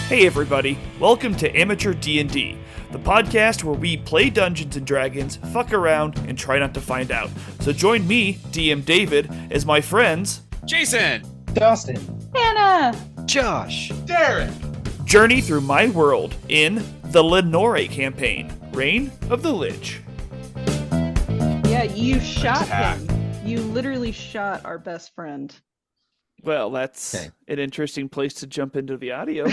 Hey everybody, welcome to Amateur D&D, the podcast where we play Dungeons & Dragons, fuck around, and try not to find out. So join me, DM David, as my friends... Jason! Dustin! Hannah! Josh! Derek! Journey through my world in the Lenore campaign, Reign of the Lich. Yeah, you shot him. You literally shot our best friend. Well, that's an interesting place to jump into the audio.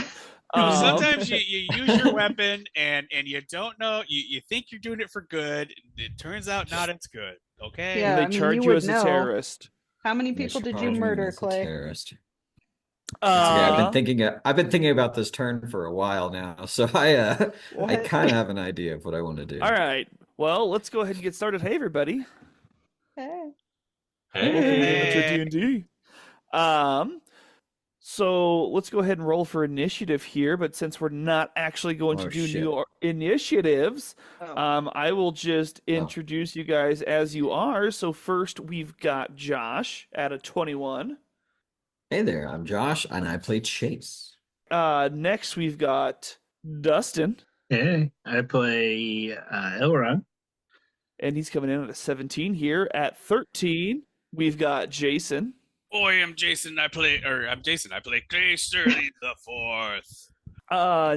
Sometimes you use your weapon and you don't know, you think you're doing it for good, and it turns out not as good, okay? Yeah. They charge you as a terrorist. How many people did you murder, Clay? Terrorist. I've been thinking about this turn for a while now, so I kind of have an idea of what I want to do. All right, well, let's go ahead and get started. Hey, everybody. Hey. Amateur D&D. So let's go ahead and roll for initiative here, but since we're not actually going to do new initiatives, I will just introduce you guys as you are. So first we've got Josh at a 21. Hey there, I'm Josh, and I play Chase. Next we've got Dustin. Hey, I play Elrond. And he's coming in at a 17 here. At 13, we've got Jason. I'm Jason. I play Clay Sterling the Fourth.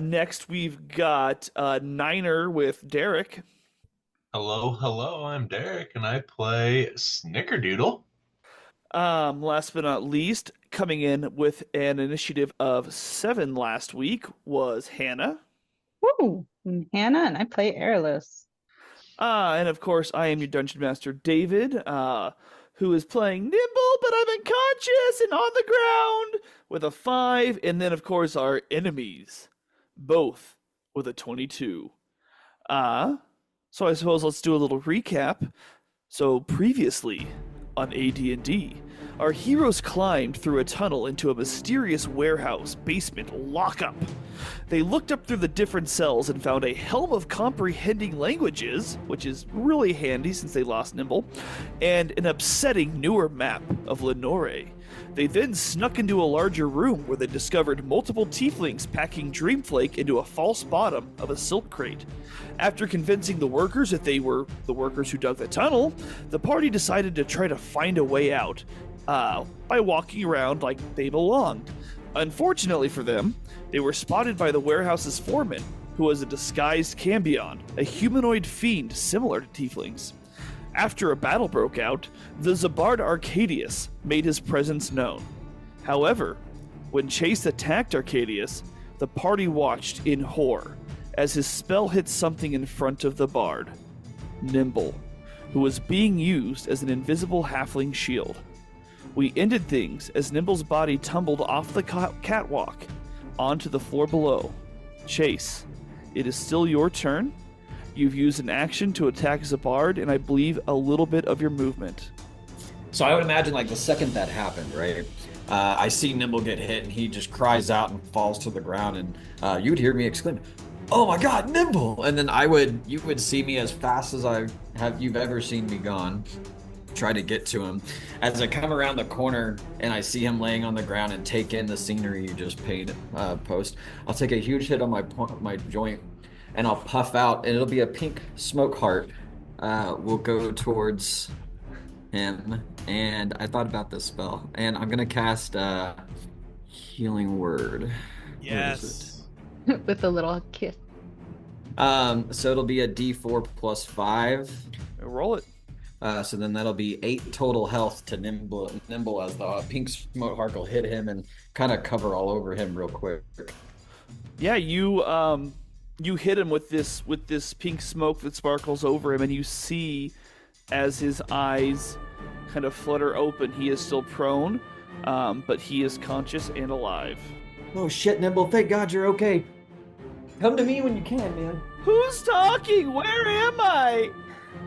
Next we've got Niner with Derek. Hello, I'm Derek, and I play Snickerdoodle. Last but not least, coming in with an initiative of 7 last week was Hannah. Woo! I'm Hannah, and I play Airless. And of course, I am your Dungeon Master, David, who is playing Nimbl, but I'm unconscious and on the ground with a 5. And then, of course, our enemies, both with a 22. So I suppose let's do a little recap. So previously on AD&D, our heroes climbed through a tunnel into a mysterious warehouse basement lockup. They looked up through the different cells and found a helm of comprehending languages, which is really handy since they lost Nimbl, and an upsetting newer map of Lenore. They then snuck into a larger room where they discovered multiple tieflings packing Dreamflake into a false bottom of a silk crate. After convincing the workers that they were the workers who dug the tunnel, the party decided to try to find a way out by walking around like they belonged. Unfortunately for them, they were spotted by the warehouse's foreman, who was a disguised Cambion, a humanoid fiend similar to tieflings. After a battle broke out, the Zabard Arcadius made his presence known. However, when Chase attacked Arcadius, the party watched in horror as his spell hit something in front of the bard, Nimbl, who was being used as an invisible halfling shield. We ended things as Nimbl's body tumbled off the catwalk onto the floor below. Chase, it is still your turn. You've used an action to attack Zabard, and I believe a little bit of your movement. So I would imagine, like, the second that happened, right? I see Nimbl get hit, and he just cries out and falls to the ground, and you would hear me exclaim, "Oh my God, Nimbl!" And then you would see me as fast as you've ever seen me gone, try to get to him. As I come around the corner and I see him laying on the ground and take in the scenery you just post, I'll take a huge hit on my joint, and I'll puff out, and it'll be a pink smoke heart. We'll go towards him, and I thought about this spell, and I'm gonna cast Healing Word. Yes. With a little kiss. So it'll be a D4 plus 5. Roll it. So then that'll be 8 total health to Nimbl as the pink smoke heart will hit him and kind of cover all over him real quick. Yeah, you hit him with this pink smoke that sparkles over him, and you see as his eyes kind of flutter open, he is still prone, but he is conscious and alive. Oh shit, Nimbl, thank God you're okay. Come to me when you can, man. Who's talking? Where am I?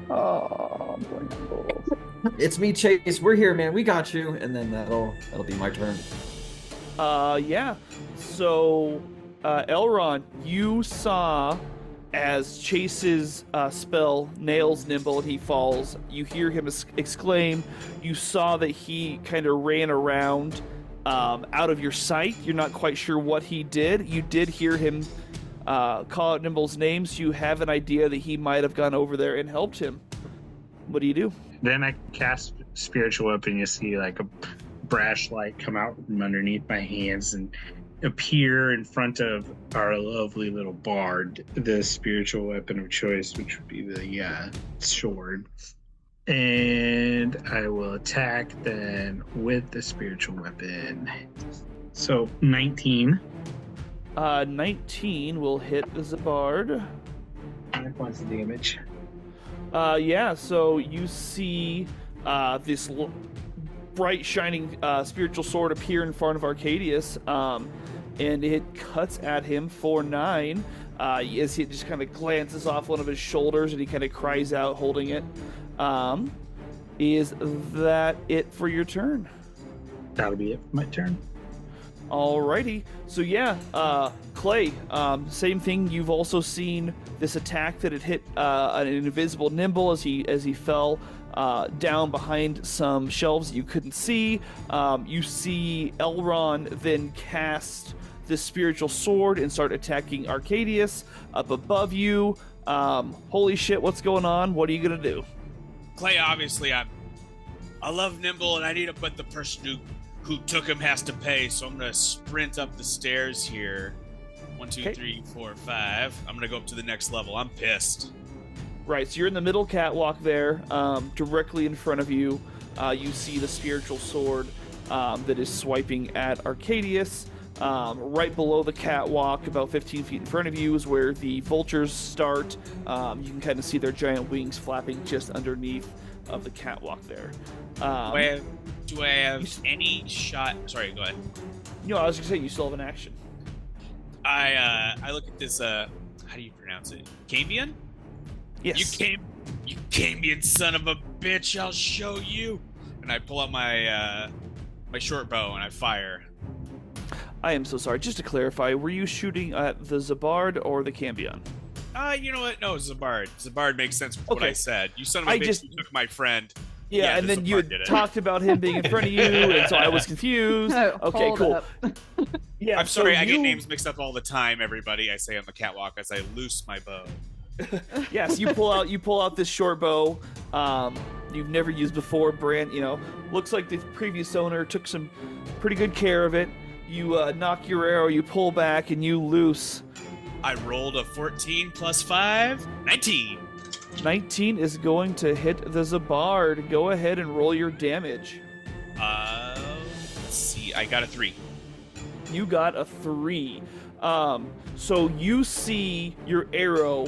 Oh, poor Nimbl. It's me, Chase. We're here, man. We got you. And then that'll be my turn. Yeah. So, Elrond, you saw as Chase's spell nails Nimbl and he falls. You hear him exclaim. You saw that he kind of ran around out of your sight. You're not quite sure what he did. You did hear him call out Nimbl's name, so you have an idea that he might have gone over there and helped him. What do you do? Then I cast spiritual weapon. You see like a brash light come out from underneath my hands and appear in front of our lovely little bard, the spiritual weapon of choice, which would be the sword. And I will attack then with the spiritual weapon. So 19. 19 will hit the Zabard. 5 points of damage. Yeah, so you see this bright, shining spiritual sword appear in front of Arcadius, and it cuts at him for 9 as he just kind of glances off one of his shoulders and he kind of cries out, holding it. Is that it for your turn? That'll be it for my turn. Alrighty, so yeah, Clay, same thing. You've also seen this attack that it hit an invisible Nimbl as he fell down behind some shelves you couldn't see. You see Elrond then cast this spiritual sword and start attacking Arcadius up above you. Holy shit, what's going on? What are you gonna do? Clay, obviously, I love Nimbl, and I need to, but the person who took him has to pay, so I'm gonna sprint up the stairs here. 1, 2, Okay. 3, 4, 5. I'm gonna go up to the next level. I'm pissed. Right, so you're in the middle catwalk there. Directly in front of you, you see the spiritual sword that is swiping at Arcadius. Right below the catwalk, about 15 feet in front of you, is where the vultures start. You can kind of see their giant wings flapping just underneath of the catwalk there. Do I have any shot? Sorry, go ahead. I was going to say, you still have an action. I look at this, how do you pronounce it? Cambion? Yes. You Cambion son of a bitch, I'll show you. And I pull out my short bow and I fire. I am so sorry. Just to clarify, were you shooting at the Zabard or the Cambion? You know what? No, Zabard. Zabard makes sense with what I said. You son of a bitch, you took my friend. Yeah, and the then you Zabard had did it. talked about him being in front of you, and so I was confused. Okay, Hold cool. up. Yeah, I'm sorry, so I get you- names mixed up all the time, everybody. I say on the catwalk as I loose my bow. Yes, you pull out this short bow. You've never used before, Brant. Looks like the previous owner took some pretty good care of it. You knock your arrow, you pull back, and you loose. I rolled a 14 plus 5, 19. 19 is going to hit the Zabard. Go ahead and roll your damage. Let's see. I got a 3. You got a 3. So you see your arrow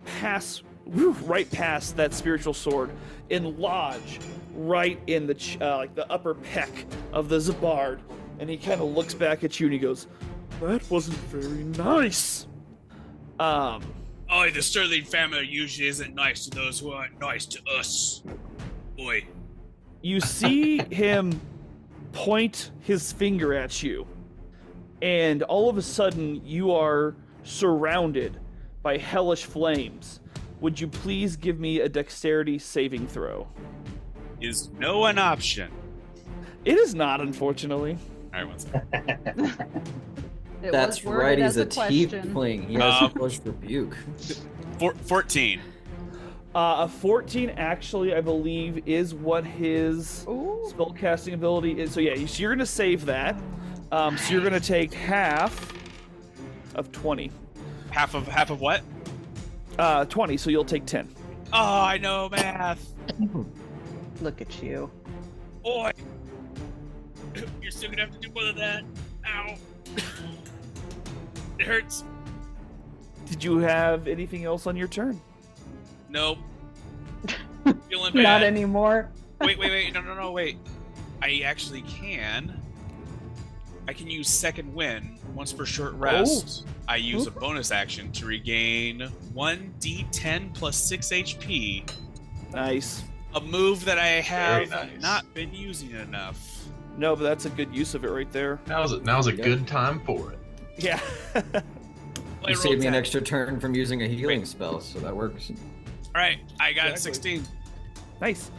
pass right past that spiritual sword and lodge right in the the upper peck of the Zabard, and he kind of looks back at you and he goes, "That wasn't very nice." Oh, the Sterling family usually isn't nice to those who aren't nice to us. Boy. You see him point his finger at you, and all of a sudden you are surrounded by hellish flames. Would you please give me a dexterity saving throw? Is no an option. It is not, unfortunately. All right, one second. It That's was worded right, he's as a question. tiefling. He has a push rebuke. 14. A 14 actually, I believe, is what his Ooh. spellcasting ability is. So yeah, so you're gonna save that. So you're gonna take half of 20. Half of what? 20. So you'll take 10. Oh, I know math. Look at you. Boy. You're still gonna have to do more than that. Ow. It hurts. Did you have anything else on your turn? Nope. Feeling bad. Not anymore. Wait. No, wait. I actually can. I can use second wind once per short rest. I use a bonus action to regain 1d10 plus 6 HP. Nice. A move that I have Very nice. not been using enough. No, but that's a good use of it right there. Now's a good time for it. Yeah. Play You roll saved me an 10. extra turn from using a healing spell, so that works. All right, I got Exactly. 16. Nice.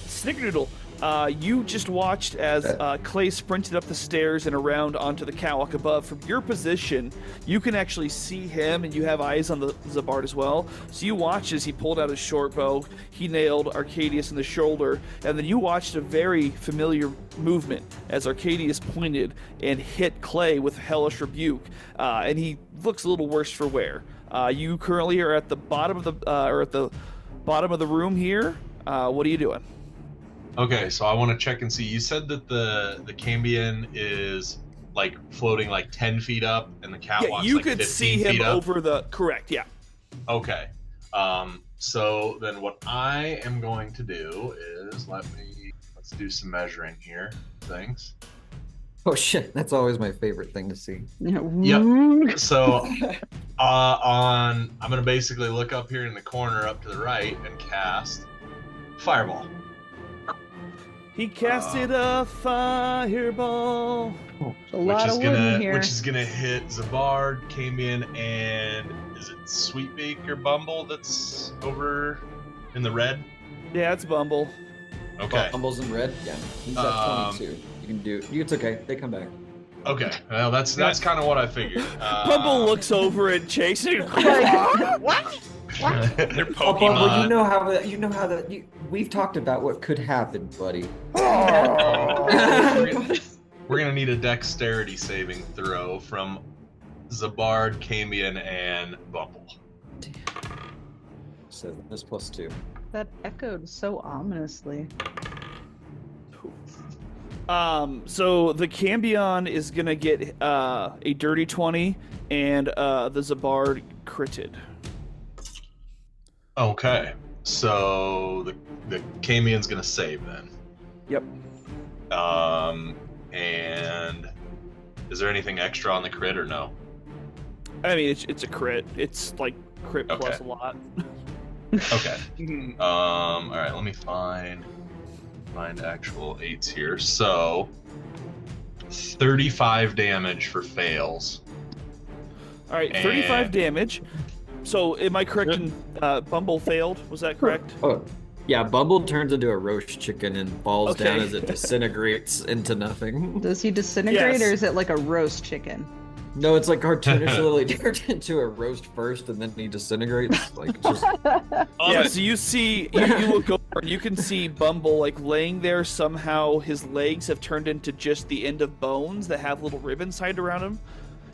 Snickerdoodle, You just watched as Clay sprinted up the stairs and around onto the catwalk above. From your position, you can actually see him, and you have eyes on the Zabard as well. So you watched as he pulled out his short bow, he nailed Arcadius in the shoulder, and then you watched a very familiar movement as Arcadius pointed and hit Clay with Hellish Rebuke, and he looks a little worse for wear. You currently are at the bottom of the room here. What are you doing? Okay, so I want to check and see. You said that the Cambion is like floating like 10 feet up, and the catwalk's you like could 15 see him feet up. over the correct. Yeah. Okay. So then what I am going to do is let's do some measuring here. Thanks. Oh shit, that's always my favorite thing to see. Yep. So I'm gonna basically look up here in the corner up to the right and cast Fireball. He casted a fireball. A lot of wood in here. Which is gonna hit Zabard, Cambion, and is it Sweetbeak or Bumble that's over in the red? Yeah, it's Bumble. Okay. Bumble's in red? Yeah. He's at 22. You can do it's okay. They come back. Okay. Well, that's kind of what I figured. Bumble looks over and Chase. They're Oh, Pokemon. Bumble, you know how that we've talked about what could happen, buddy. We're gonna need a dexterity saving throw from Zabard, Cambion, and Bumble. So this +2. That echoed so ominously. So the Cambion is gonna get a dirty 20, and the Zabard critted. Okay. So the Cambion's gonna save then. Yep. And is there anything extra on the crit or no? I mean, it's a crit. It's like crit plus a lot. Okay. All right. Let me find actual 8s here. So 35 damage for fails. All right, 35 damage. So, am I correct in Bumble failed? Was that correct? Oh, yeah. Bumble turns into a roast chicken and falls Okay. down as it disintegrates into nothing. Does he disintegrate, Yes. or is it like a roast chicken? No, it's like cartoonishly turned into a roast first, and then he disintegrates. Like just Yeah, so you see, you look over and you can see Bumble like laying there. Somehow his legs have turned into just the end of bones that have little ribbons tied around him.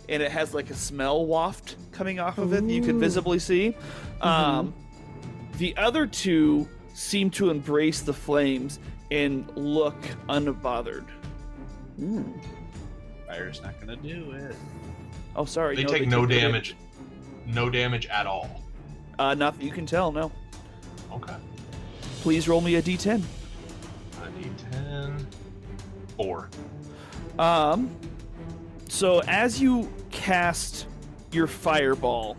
And it has like a smell waft coming off of it that you can visibly see. The other two seem to embrace the flames and look unbothered. Fire's not gonna do it. Oh, sorry. They no, take no took damage. No damage at all. Not that you can tell, no. Okay. Please roll me a d10. A D10. 4. So as you cast your fireball,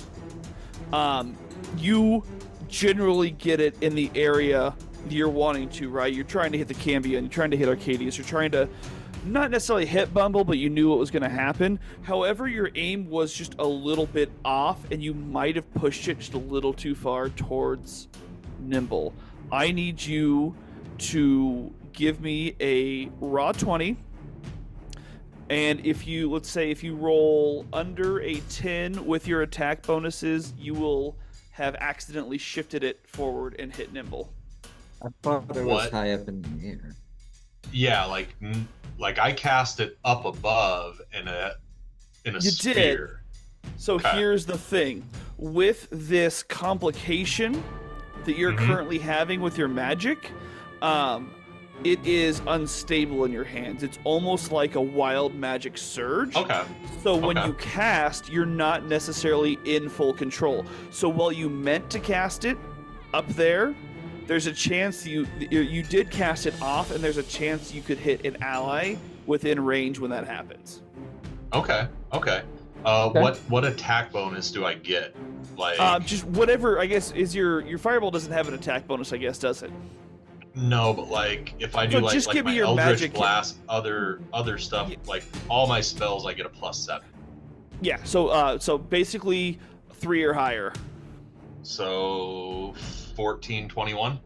you generally get it in the area you're wanting to, right? You're trying to hit the Cambion, you're trying to hit Arcadius, you're trying to not necessarily hit Bumble, but you knew what was going to happen. However, your aim was just a little bit off, and you might have pushed it just a little too far towards Nimbl. I need you to give me a raw 20. And if you, let's say, if you roll under a 10 with your attack bonuses, you will have accidentally shifted it forward and hit Nimbl. I thought it was What? high up in the air. Yeah, like I cast it up above in a You sphere. So Okay. here's the thing. With this complication that you're currently having with your magic, it is unstable in your hands. It's almost like a wild magic surge. Okay. So when Okay. you cast, you're not necessarily in full control. So while you meant to cast it up there, there's a chance you did cast it off, and there's a chance you could hit an ally within range when that happens. Okay. What attack bonus do I get? Like Just whatever, I guess, is your fireball doesn't have an attack bonus, I guess, does it? no, but like if I do So like just give me my your Eldritch magic- Blast, other stuff, like all my spells, I get a +7. Yeah. So basically 3 or higher. So 14, 21.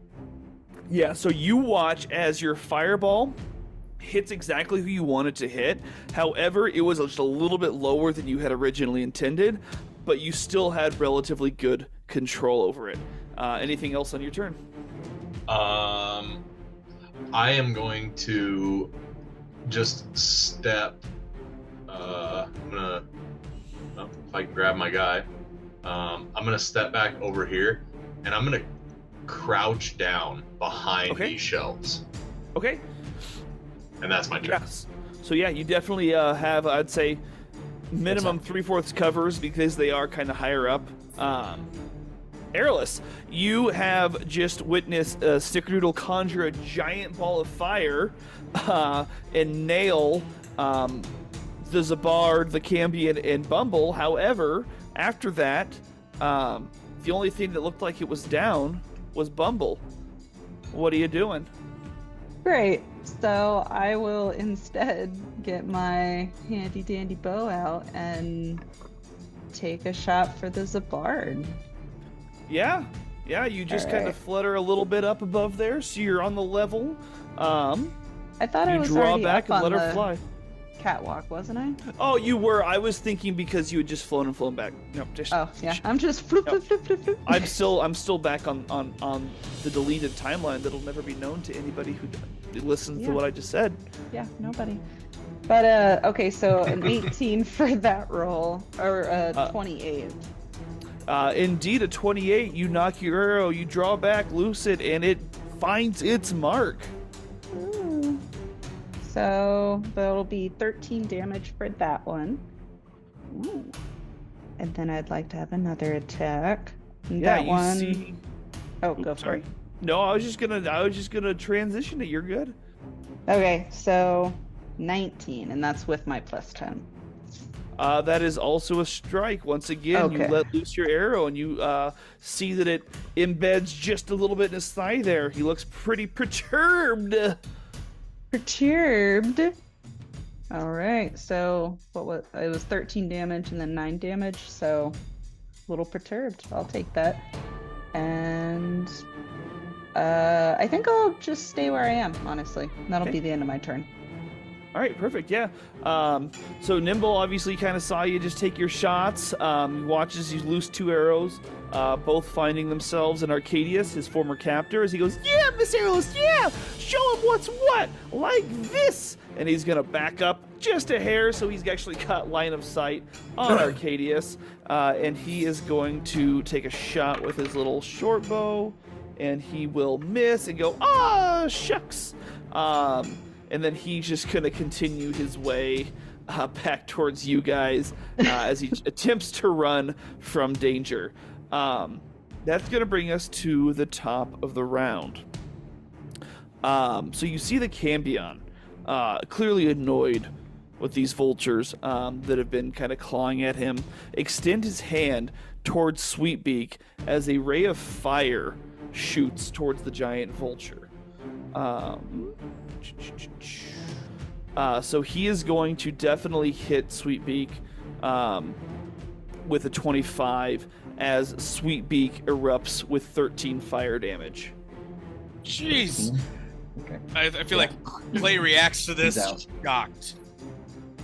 Yeah, so you watch as your fireball hits exactly who you want it to hit. However, it was just a little bit lower than you had originally intended, but you still had relatively good control over it. Anything else on your turn? I am going to just step. I'm gonna. Well, if I can grab my guy, I'm gonna step back over here, and I'm gonna crouch down behind these shelves. Okay. And that's my turn. Yes. So yeah, you definitely have, I'd say, minimum 3/4 covers because they are kind of higher up. Airless, you have just witnessed Snickerdoodle conjure a giant ball of fire and nail the Zabard, the Cambion, and Bumble. However, after that, the only thing that looked like it was down was Bumble. What are you doing? Great. So I will instead get my handy dandy bow out and take a shot for the Zabard. Yeah, you just kind of flutter a little bit up above there, so you're on the level. I thought I You was draw already back up and on let her the fly. catwalk, wasn't I? Oh, you were. I was thinking because you had just flown and flown back. No, just. Oh yeah, I'm just floop, No. floop, floop, floop, floop. I'm still back on the deleted timeline that'll never be known to anybody who listens to what I just said. Yeah, nobody. But okay, so an 18 for that roll, or 28. Indeed, a 28. You knock your arrow, you draw back, loose it, and it finds its mark. Ooh. So that'll be 13 damage for that one. Ooh. And then I'd like to have another attack. And Yeah, that you one. see. Oh, go for Sorry. it. No, I was just gonna transition it. You're good. Okay, so 19, and that's with my plus 10. That is also a strike. Once again, you Okay. let loose your arrow, and you see that it embeds just a little bit in his thigh there. He looks pretty perturbed. Perturbed. All right, so what was it? Was 13 damage and then 9 damage, so a little perturbed. I'll take that. And I think I'll just stay where I am, honestly. That'll be the end of my turn. All right, perfect. Yeah. So Nimbl obviously kind of saw you just take your shots. He watches you loose 2 arrows, both finding themselves in Arcadius, his former captor, as he goes, "Yeah, Miss Arrows, yeah! Show him what's what! Like this!" And he's going to back up just a hair, so he's actually got line of sight on Arcadius. And he is going to take a shot with his little short bow, and he will miss and go, "Ah, shucks!" And then he's just going to continue his way back towards you guys as he attempts to run from danger. That's going to bring us to the top of the round. So you see the Cambion, clearly annoyed with these vultures that have been kind of clawing at him, extend his hand towards Sweetbeak as a ray of fire shoots towards the giant vulture. So he is going to definitely hit Sweetbeak with a 25 as Sweetbeak erupts with 13 fire damage. Jeez. Okay. I feel like Clay reacts to this He's out. shocked.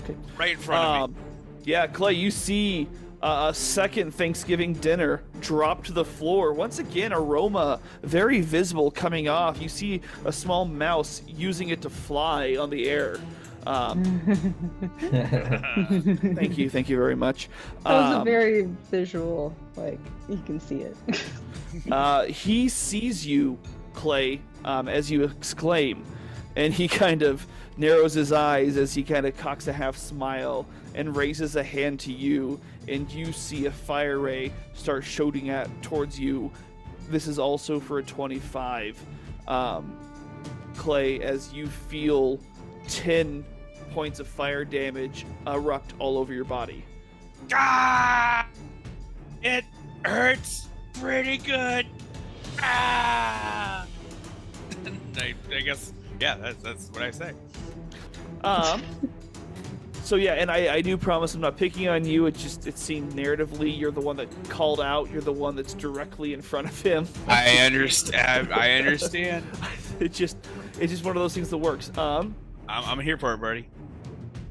Okay. Right in front of me. Yeah, Clay, you see a second Thanksgiving dinner drop to the floor. Once again, aroma very visible coming off. You see a small mouse using it to fly on the air. Thank you very much. That was a very visual, like, you can see it. He sees you, Clay, as you exclaim, and he kind of narrows his eyes as he kind of cocks a half smile and raises a hand to you, and you see a fire ray start shooting towards you. This is also for a 25. Clay, as you feel 10 points of fire damage erupt all over your body. Ah! It hurts pretty good. Ah! I guess, yeah, that's what I say. So yeah, and I do promise I'm not picking on you. It seemed narratively you're the one that called out. You're the one that's directly in front of him. I understand. I understand. it's just one of those things that works. I'm here for it, buddy.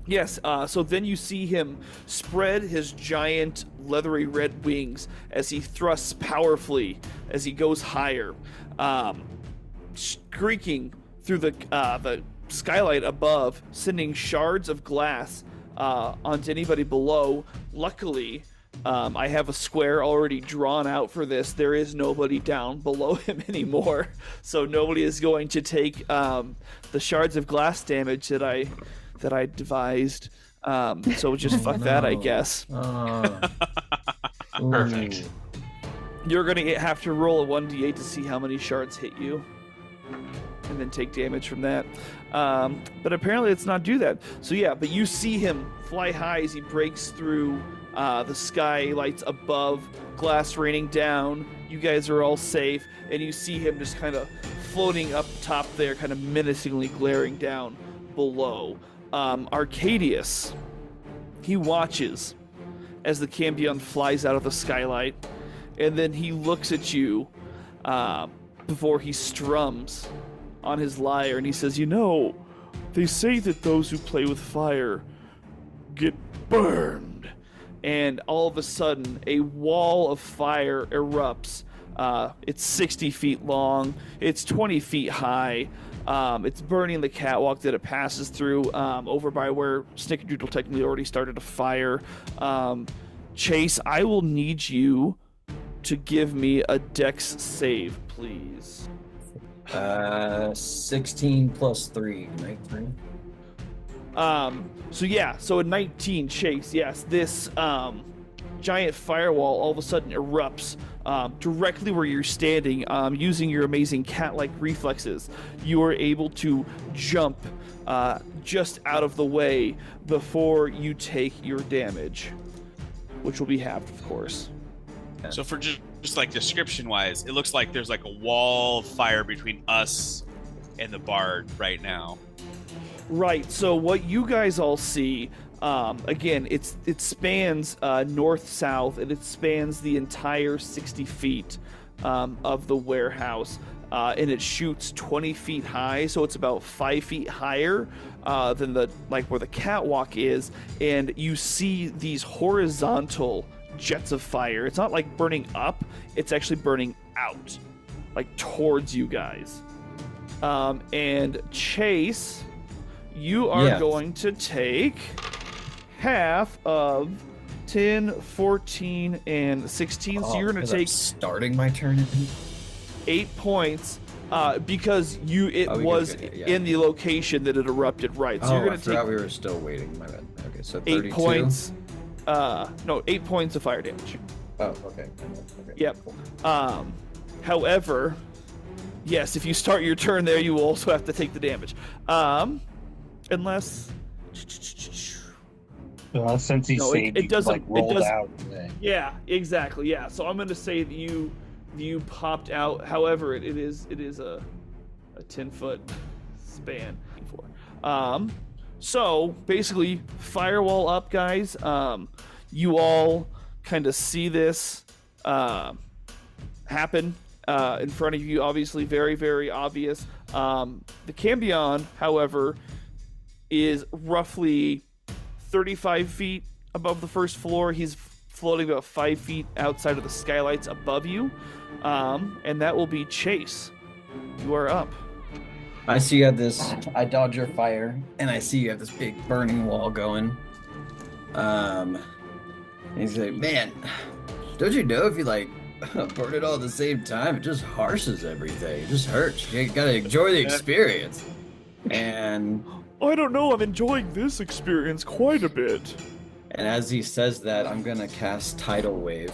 Yes, so then you see him spread his giant leathery red wings as he thrusts powerfully as he goes higher, streaking through the skylight above, sending shards of glass onto anybody below. Luckily, I have a square already drawn out for this. There is nobody down below him anymore, so nobody is going to take the shards of glass damage that I devised. So just fuck that, I guess. Perfect. You're gonna have to roll a 1d8 to see how many shards hit you, and then take damage from that. But apparently it's not do that. So yeah, but you see him fly high as he breaks through the skylights above, glass raining down. You guys are all safe, and you see him just kind of floating up top there, kind of menacingly glaring down below. Arcadius, he watches as the Cambion flies out of the skylight, and then he looks at you before he strums on his lyre, and he says, they say that those who play with fire get burned. And all of a sudden, a wall of fire erupts. It's 60 feet long. It's 20 feet high. It's burning the catwalk that it passes through over by where Snickerdoodle technically already started a fire. Chase, I will need you to give me a dex save, please. 16 plus 3. 19. So a 19, Chase, yes, this giant firewall all of a sudden erupts directly where you're standing. Using your amazing cat-like reflexes, you are able to jump just out of the way before you take your damage, which will be halved, of course. So for just like description-wise, it looks like there's like a wall of fire between us and the bard right now. Right, so what you guys all see, again, it spans north-south, and it spans the entire 60 feet of the warehouse, and it shoots 20 feet high, so it's about 5 feet higher than where the catwalk is, and you see these horizontal jets of fire. It's not like burning up, it's actually burning out, like towards you guys. And Chase, you are going to take half of 10, 14, and 16. So you're going to take starting my turn. 8 points because it was in the location that it erupted. Right. So you're going to take. We were still waiting. My bad. Okay, so 32. 8 points. 8 points of fire damage. Oh, okay. Yep. Cool. However, yes, if you start your turn there, you will also have to take the damage. Unless. Well, since he saved, it doesn't. rolled out. Yeah, exactly. Yeah. So I'm going to say that you popped out. However, it is a 10-foot span. So basically, firewall up, guys. You all kind of see this happen in front of you. Obviously, very, very obvious. The Cambion, however, is roughly 35 feet above the first floor. He's floating about 5 feet outside of the skylights above you. And that will be Chase. You are up. I see you have this. I dodge your fire, and I see you have this big burning wall going. And he's like, man, don't you know if you burn it all at the same time, it just harshes everything. It just hurts. You gotta enjoy the experience. And I don't know, I'm enjoying this experience quite a bit. And as he says that, I'm gonna cast Tidal Wave.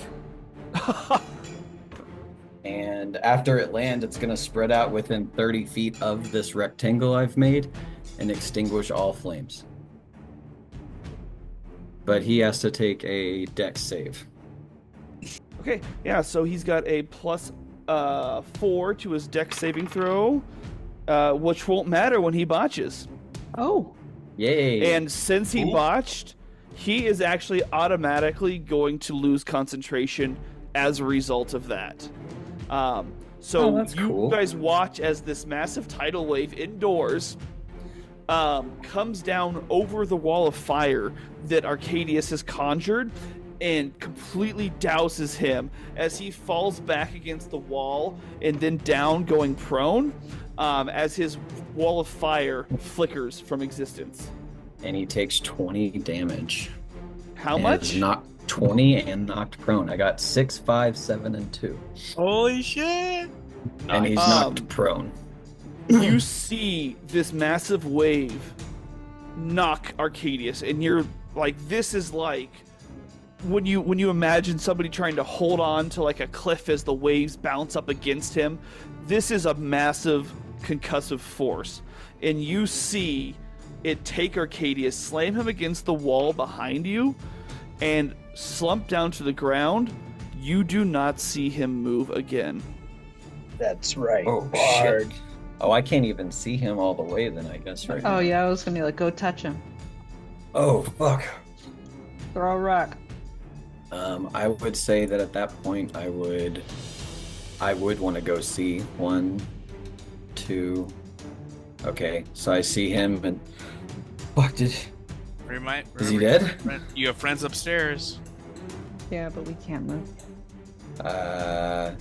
And after it lands, it's gonna spread out within 30 feet of this rectangle I've made and extinguish all flames. But he has to take a dex save. Okay, yeah, so he's got a plus 4 to his dex saving throw, which won't matter when he botches. Oh. Yay. And since he botched, he is actually automatically going to lose concentration as a result of that. So Oh, that's you cool. guys watch as this massive tidal wave indoors comes down over the wall of fire that Arcadius has conjured and completely douses him as he falls back against the wall and then down, going prone, as his wall of fire flickers from existence. And he takes 20 damage. How And much? is knocked 20 and knocked prone. I got 6, 5, 7, and 2. Holy shit! And he's Um, knocked prone. You see this massive wave knock Arcadius, and you're like, this is like when you imagine somebody trying to hold on to like a cliff as the waves bounce up against him. This is a massive concussive force, and you see it take Arcadius, slam him against the wall behind you, and slump down to the ground. You do not see him move again. That's right. Oh, Bard. shit. Oh, I can't even see him all the way then, I guess, right Oh now. yeah, I was gonna be like, go touch him. Oh, fuck. Throw a rock. I would say that at that point, I would want to go see 1, 2. Okay, so I see him and... Fuck, is he dead? You have friends upstairs. Yeah, but we can't move. What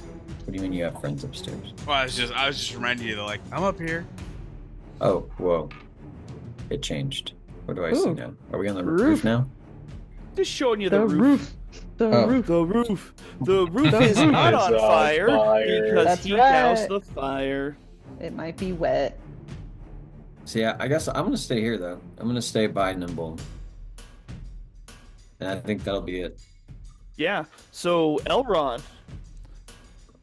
do you mean you have friends upstairs? Well, I was just reminding you that, like, I'm up here. Oh, whoa. It changed. What do I see Ooh. now? Are we on the Roof. roof now? Just showing you the, The roof. The Oh. roof. The roof. The roof The is roof not is on on fire fire. because That's he right. doused the fire. It might be wet. So yeah, I guess I'm gonna stay here though. I'm gonna stay by Nimbl. And I think that'll be it. Yeah. So Elron,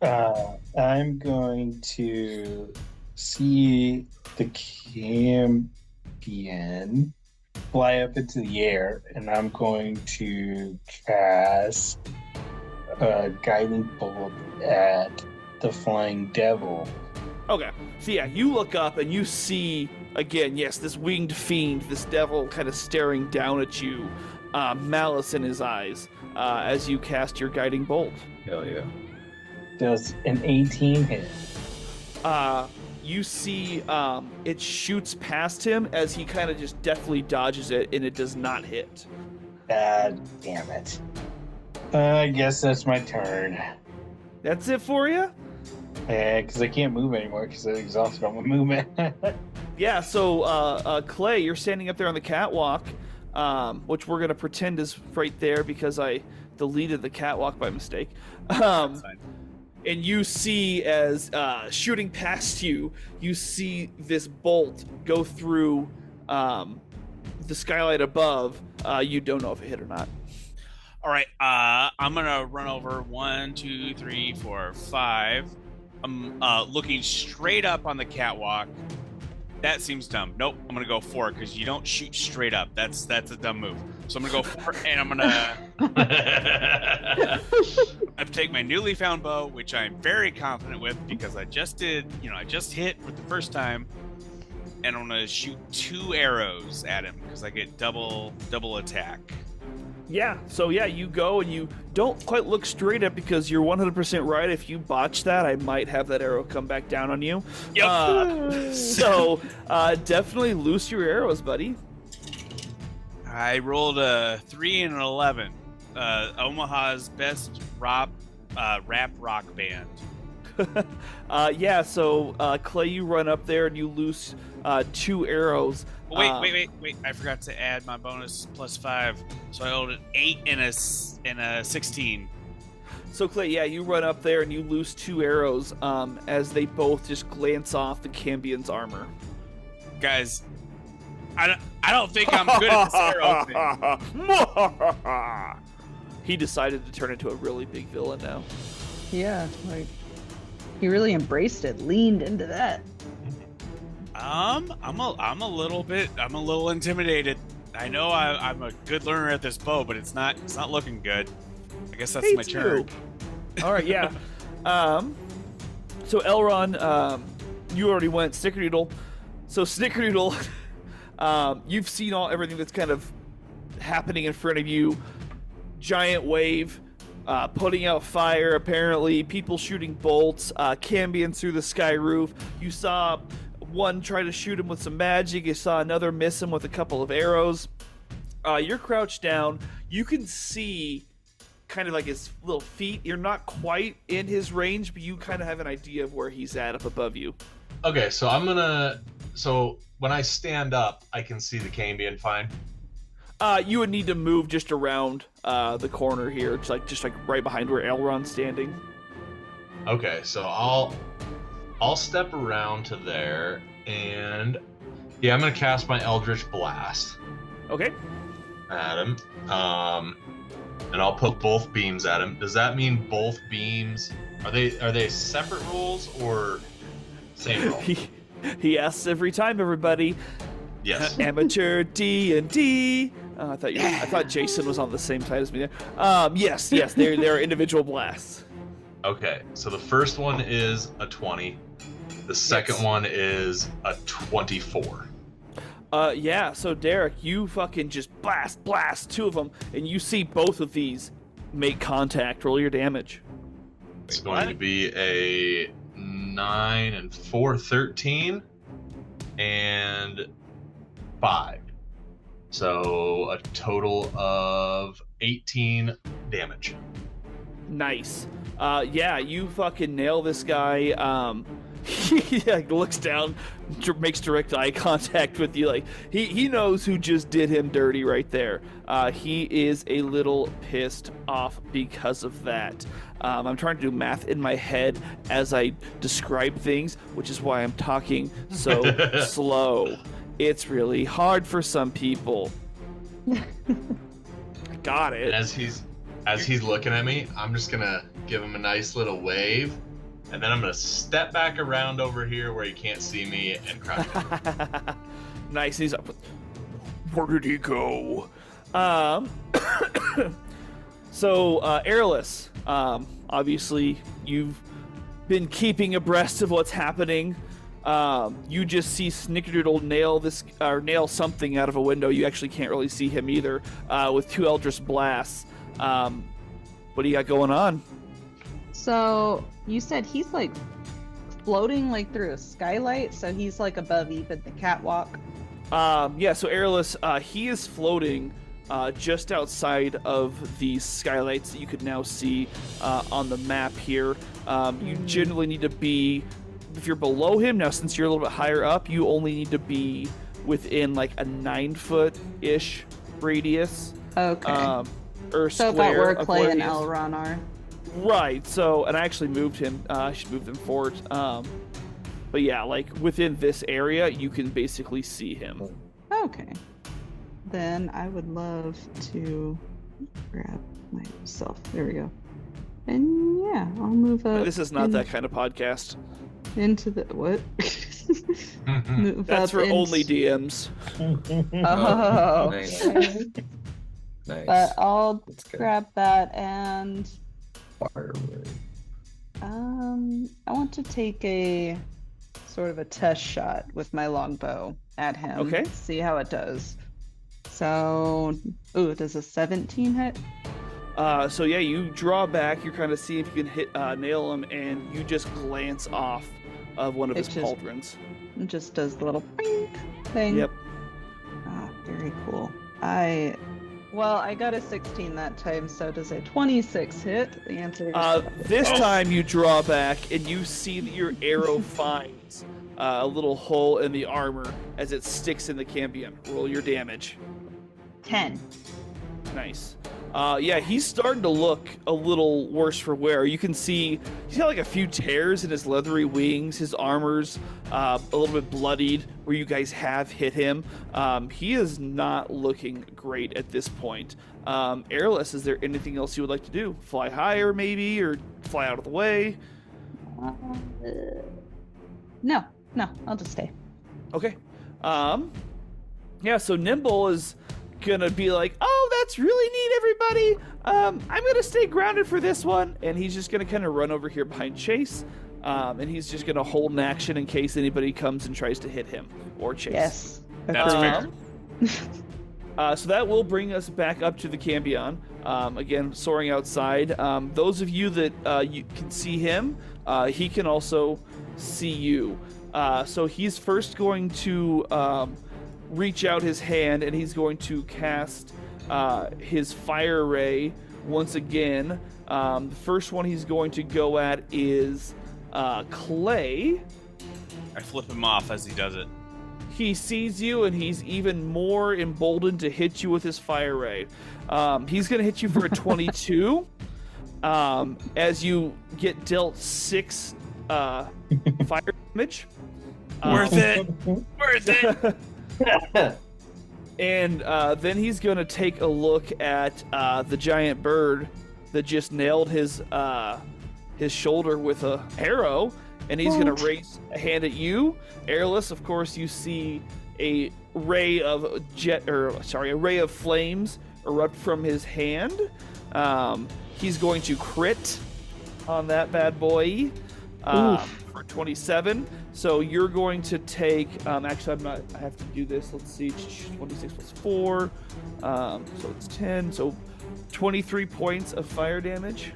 I'm going to see the champion fly up into the air, and I'm going to cast a guiding bolt at the flying devil. okay. So yeah, you look up and you see again, yes, this winged fiend, this devil, kind of staring down at you, malice in his eyes, as you cast your guiding bolt. Hell yeah. Does an 18 hit? You see it shoots past him as he kind of just deftly dodges it, and it does not hit. God damn it. I guess that's my turn. That's it for you? Yeah, because I can't move anymore because I exhausted all my movement. Yeah, so Clay, you're standing up there on the catwalk, which we're going to pretend is right there because I deleted the catwalk by mistake. That's fine. And you see as shooting past you, you see this bolt go through the skylight above. You don't know if it hit or not. All right, I'm gonna run over 1, 2, 3, 4, 5. I'm looking straight up on the catwalk. That seems dumb. Nope, I'm gonna go 4 because you don't shoot straight up. That's a dumb move. So I'm gonna go 4, and I'm gonna take my newly found bow, which I'm very confident with because I just did. I just hit for the first time, and I'm gonna shoot 2 arrows at him because I get double attack. Yeah, so yeah, you go and you don't quite look straight up because you're 100% right. If you botch that, I might have that arrow come back down on you. Yep. So definitely loose your arrows, buddy. I rolled a 3 and an 11. Omaha's best rap rock band. Yeah, so Clay, you run up there and you loose 2 arrows. Wait! I forgot to add my bonus +5, so I rolled an 8 and a 16. So Clay, yeah, you run up there and you loose 2 arrows as they both just glance off the Cambion's armor. Guys, I don't think I'm good at this arrow thing. He decided to turn into a really big villain now. Yeah, like he really embraced it, leaned into that. I'm a little intimidated. I know I'm a good learner at this bow, but it's not looking good. I guess that's Me my turn. too. All right, yeah. So Elron, you already went Snickerdoodle. So Snickerdoodle, you've seen everything that's kind of happening in front of you. Giant wave putting out fire, apparently. People shooting bolts, Cambion through the sky roof. You saw one try to shoot him with some magic. You saw another miss him with a couple of arrows. You're crouched down. You can see kind of like his little feet. You're not quite in his range, but you kind of have an idea of where he's at up above you. Okay, so so when I stand up, I can see the Cambion fine. You would need to move just around the corner here, just like right behind where Elrond's standing. Okay, so I'll step around to there, and yeah, I'm gonna cast my Eldritch Blast Okay. at him. And I'll put both beams at him. Does that mean both beams are they separate rolls or same roll? He asks every time, everybody. Yes. Amateur D&D. I thought Jason was on the same side as me there. Yes, they're individual blasts. Okay, so the first one is a 20. The second one is a 24. Yeah, so Derek, you fucking just blast two of them, and you see both of these make contact. Roll your damage. It's going to be a 9 and 4, 13, and 5. So a total of 18 damage. Nice. Yeah, you fucking nail this guy. He like, looks down, makes direct eye contact with you. Like he knows who just did him dirty right there. He is a little pissed off because of that. I'm trying to do math in my head as I describe things, which is why I'm talking so slow. It's really hard for some people. Got it. And as he's looking at me, I'm just gonna give him a nice little wave, and then I'm gonna step back around over here where he can't see me and crouch down. Nice. He's up. Where did he go? So, Airless, obviously you've been keeping abreast of what's happening. You just see Snickerdoodle nail something out of a window. You actually can't really see him either, with 2 Eldritch Blasts. What do you got going on? So you said he's like floating like through a skylight, so he's like above even the catwalk. Yeah, so Airless, he is floating just outside of these skylights that you could now see on the map here. You generally need to be, if you're below him, now since you're a little bit higher up, you only need to be within like a 9-foot-ish radius. Okay. Or So square if I were of Clay where and he is. Elronar. Right, so, and I actually moved him. I should move them forward. But yeah, like within this area, you can basically see him. Okay. Then I would love to grab myself. There we go. And yeah, I'll move up. This is not that kind of podcast. Into the what? Move That's up for only DMs. Oh. Nice. Okay. Nice. But I'll That's good. grab that and Firewood. I want to take a sort of a test shot with my longbow at him. Okay. See how it does. So, does a 17 hit? So yeah, you draw back. You're kind of seeing if you can nail him, and you just glance off of one of his It just- pauldrons. It just does the little pink thing. Yep. Very cool. I got a 16 that time, so does a 26 hit? The answer is This time you draw back, and you see that your arrow finds a little hole in the armor as it sticks in the cambion. Roll your damage. 10. Nice. Yeah, he's starting to look a little worse for wear. You can see he's got like a few tears in his leathery wings. His armor's a little bit bloodied where you guys have hit him. He is not looking great at this point. Airless, is there anything else you would like to do? Fly higher maybe, or fly out of the way? No, I'll just stay. Okay. Yeah, so Nimbl is gonna be like, oh, that's really neat, everybody. I'm gonna stay grounded for this one, and he's just gonna kind of run over here behind Chase, and he's just gonna hold an action in case anybody comes and tries to hit him or Chase. Yes. That's agreed. fair. So that will bring us back up to the Cambion. Again, soaring outside. Those of you that you can see him, he can also see you. So he's first going to reach out his hand, and he's going to cast his fire ray once again. The first one he's going to go at is Clay. I flip him off as he does it. He sees you, and he's even more emboldened to hit you with his fire ray. He's going to hit you for a 22. As you get dealt 6 fire damage. Worth it. Worth it. And then he's going to take a look at the giant bird that just nailed his shoulder with a arrow, and he's going to raise a hand at you. Airless, of course, you see a ray of flames erupt from his hand. He's going to crit on that bad boy for 27. So you're going to take. Actually, I have to do this. Let's see. 26 plus 4. So it's 10. So 23 points of fire damage.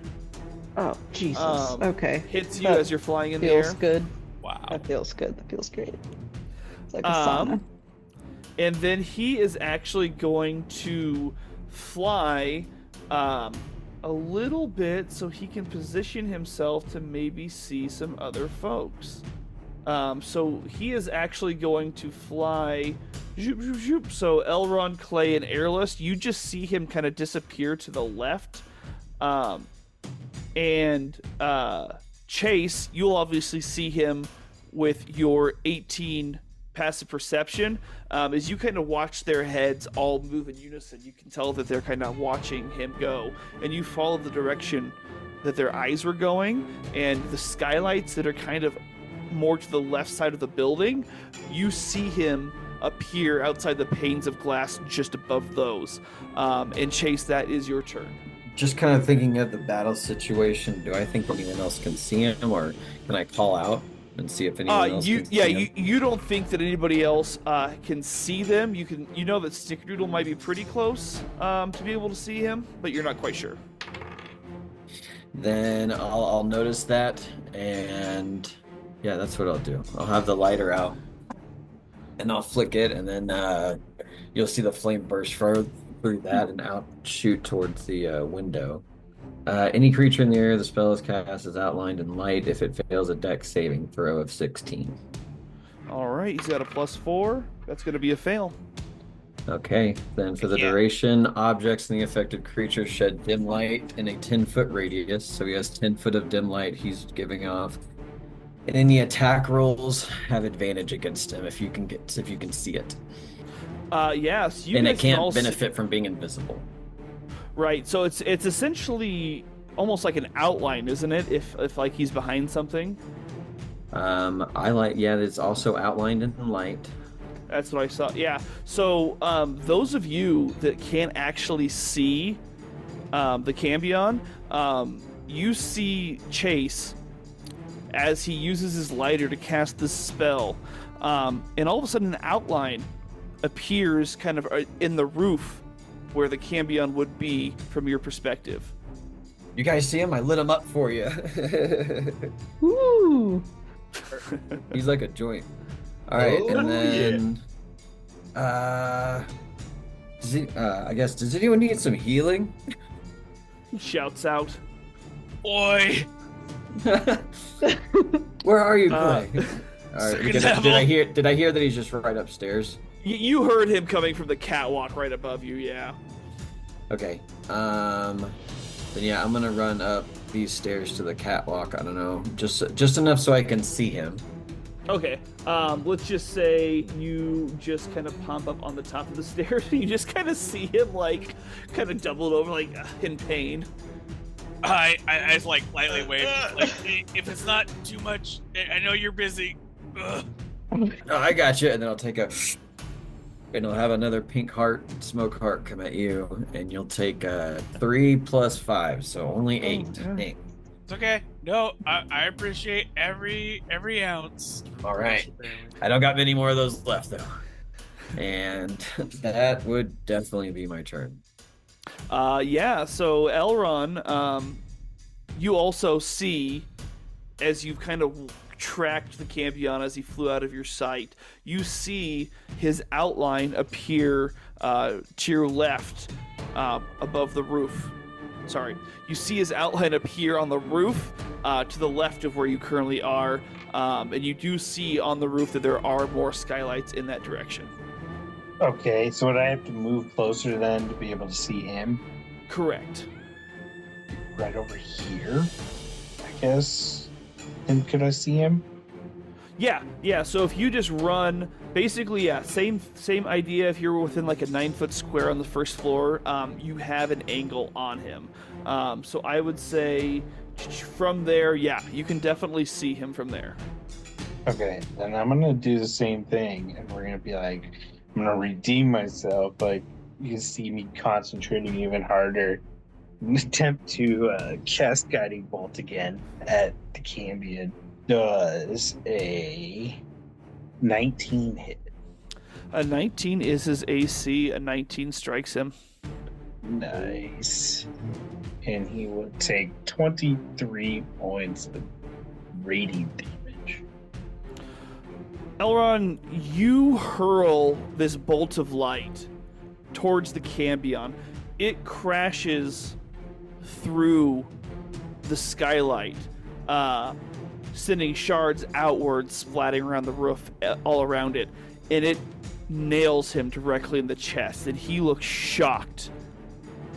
Oh, Jesus. Okay. Hits you That as you're flying in the air. Feels good. Wow. That feels good. That feels great. It's like a sauna. And then he is actually going to fly a little bit so he can position himself to maybe see some other folks. So he is actually going to fly. Zoop, zoop, zoop. So Elrond, Clay, and Airless, you just see him kind of disappear to the left. And Chase, you'll obviously see him with your 18 passive perception. As you kind of watch their heads all move in unison, you can tell that they're kind of watching him go, and you follow the direction that their eyes were going, and the skylights that are kind of more to the left side of the building, you see him appear outside the panes of glass just above those. And Chase, that is your turn. Just kind of thinking of the battle situation, do I think anyone else can see him, or can I call out and see if anyone else can see him? You don't think that anybody else can see them. You know that Snickerdoodle might be pretty close to be able to see him, but you're not quite sure. Then I'll notice that, and yeah, that's what I'll do. I'll have the lighter out, and I'll flick it, and then you'll see the flame burst through that and out shoot towards the window. Any creature in the area the spell is cast is outlined in light if it fails a dex saving throw of 16. All right, he's got a +4. That's going to be a fail. Okay, then for the duration, objects in the affected creature shed dim light in a 10-foot radius. So he has 10 foot of dim light he's giving off. And any attack rolls have advantage against him if you can see it. Yes, you and guys it can't can all benefit from being invisible. Right, so it's essentially almost like an outline, isn't it? If like he's behind something. It's also outlined in light. That's what I saw. Yeah. So those of you that can't actually see the Cambion, you see Chase as he uses his lighter to cast this spell, and all of a sudden an outline appears kind of in the roof where the Cambion would be from your perspective. You guys see him? I lit him up for you. Woo! He's like a joint. All right, and then does anyone need some healing? He shouts out. Oi! Where are you, Clay? All right, Second did I hear that he's just right upstairs? You heard him coming from the catwalk right above you, yeah. Okay. Then yeah, I'm gonna run up these stairs to the catwalk. I don't know, just enough so I can see him. Okay. Let's just say you just kind of pump up on the top of the stairs. You just kind of see him like kind of doubled over, like in pain. I like lightly wave. Like, if it's not too much, I know you're busy. Ugh. Oh, I got you. And then I'll take a, and I'll have another pink smoke heart come at you, and you'll take 3 + 5, so only 8. Eight. It's okay. No, I appreciate every ounce. All right. I don't got many more of those left though. And that would definitely be my turn. Yeah, so Elron, you also see, as you've kind of tracked the Campion as he flew out of your sight, you see his outline appear to your left above the roof. Sorry. You see his outline appear on the roof to the left of where you currently are, and you do see on the roof that there are more skylights in that direction. Okay, so would I have to move closer then to be able to see him? Correct. Right over here, I guess. And could I see him? Yeah. So if you just run, basically, yeah, same idea. If you're within like a 9-foot square on the first floor, you have an angle on him. So I would say from there, yeah, you can definitely see him from there. Okay, then I'm gonna do the same thing, and we're gonna be like, I'm gonna redeem myself. Like, you can see me concentrating even harder, and attempt to cast Guiding Bolt again at the Cambion. Does a 19 hit? A 19 is his AC. A 19 strikes him. Nice. And he will take 23 points of radiant damage. Elron, you hurl this bolt of light towards the Cambion. It crashes through the skylight, sending shards outwards, splatting around the roof all around it, and it nails him directly in the chest, and he looks shocked.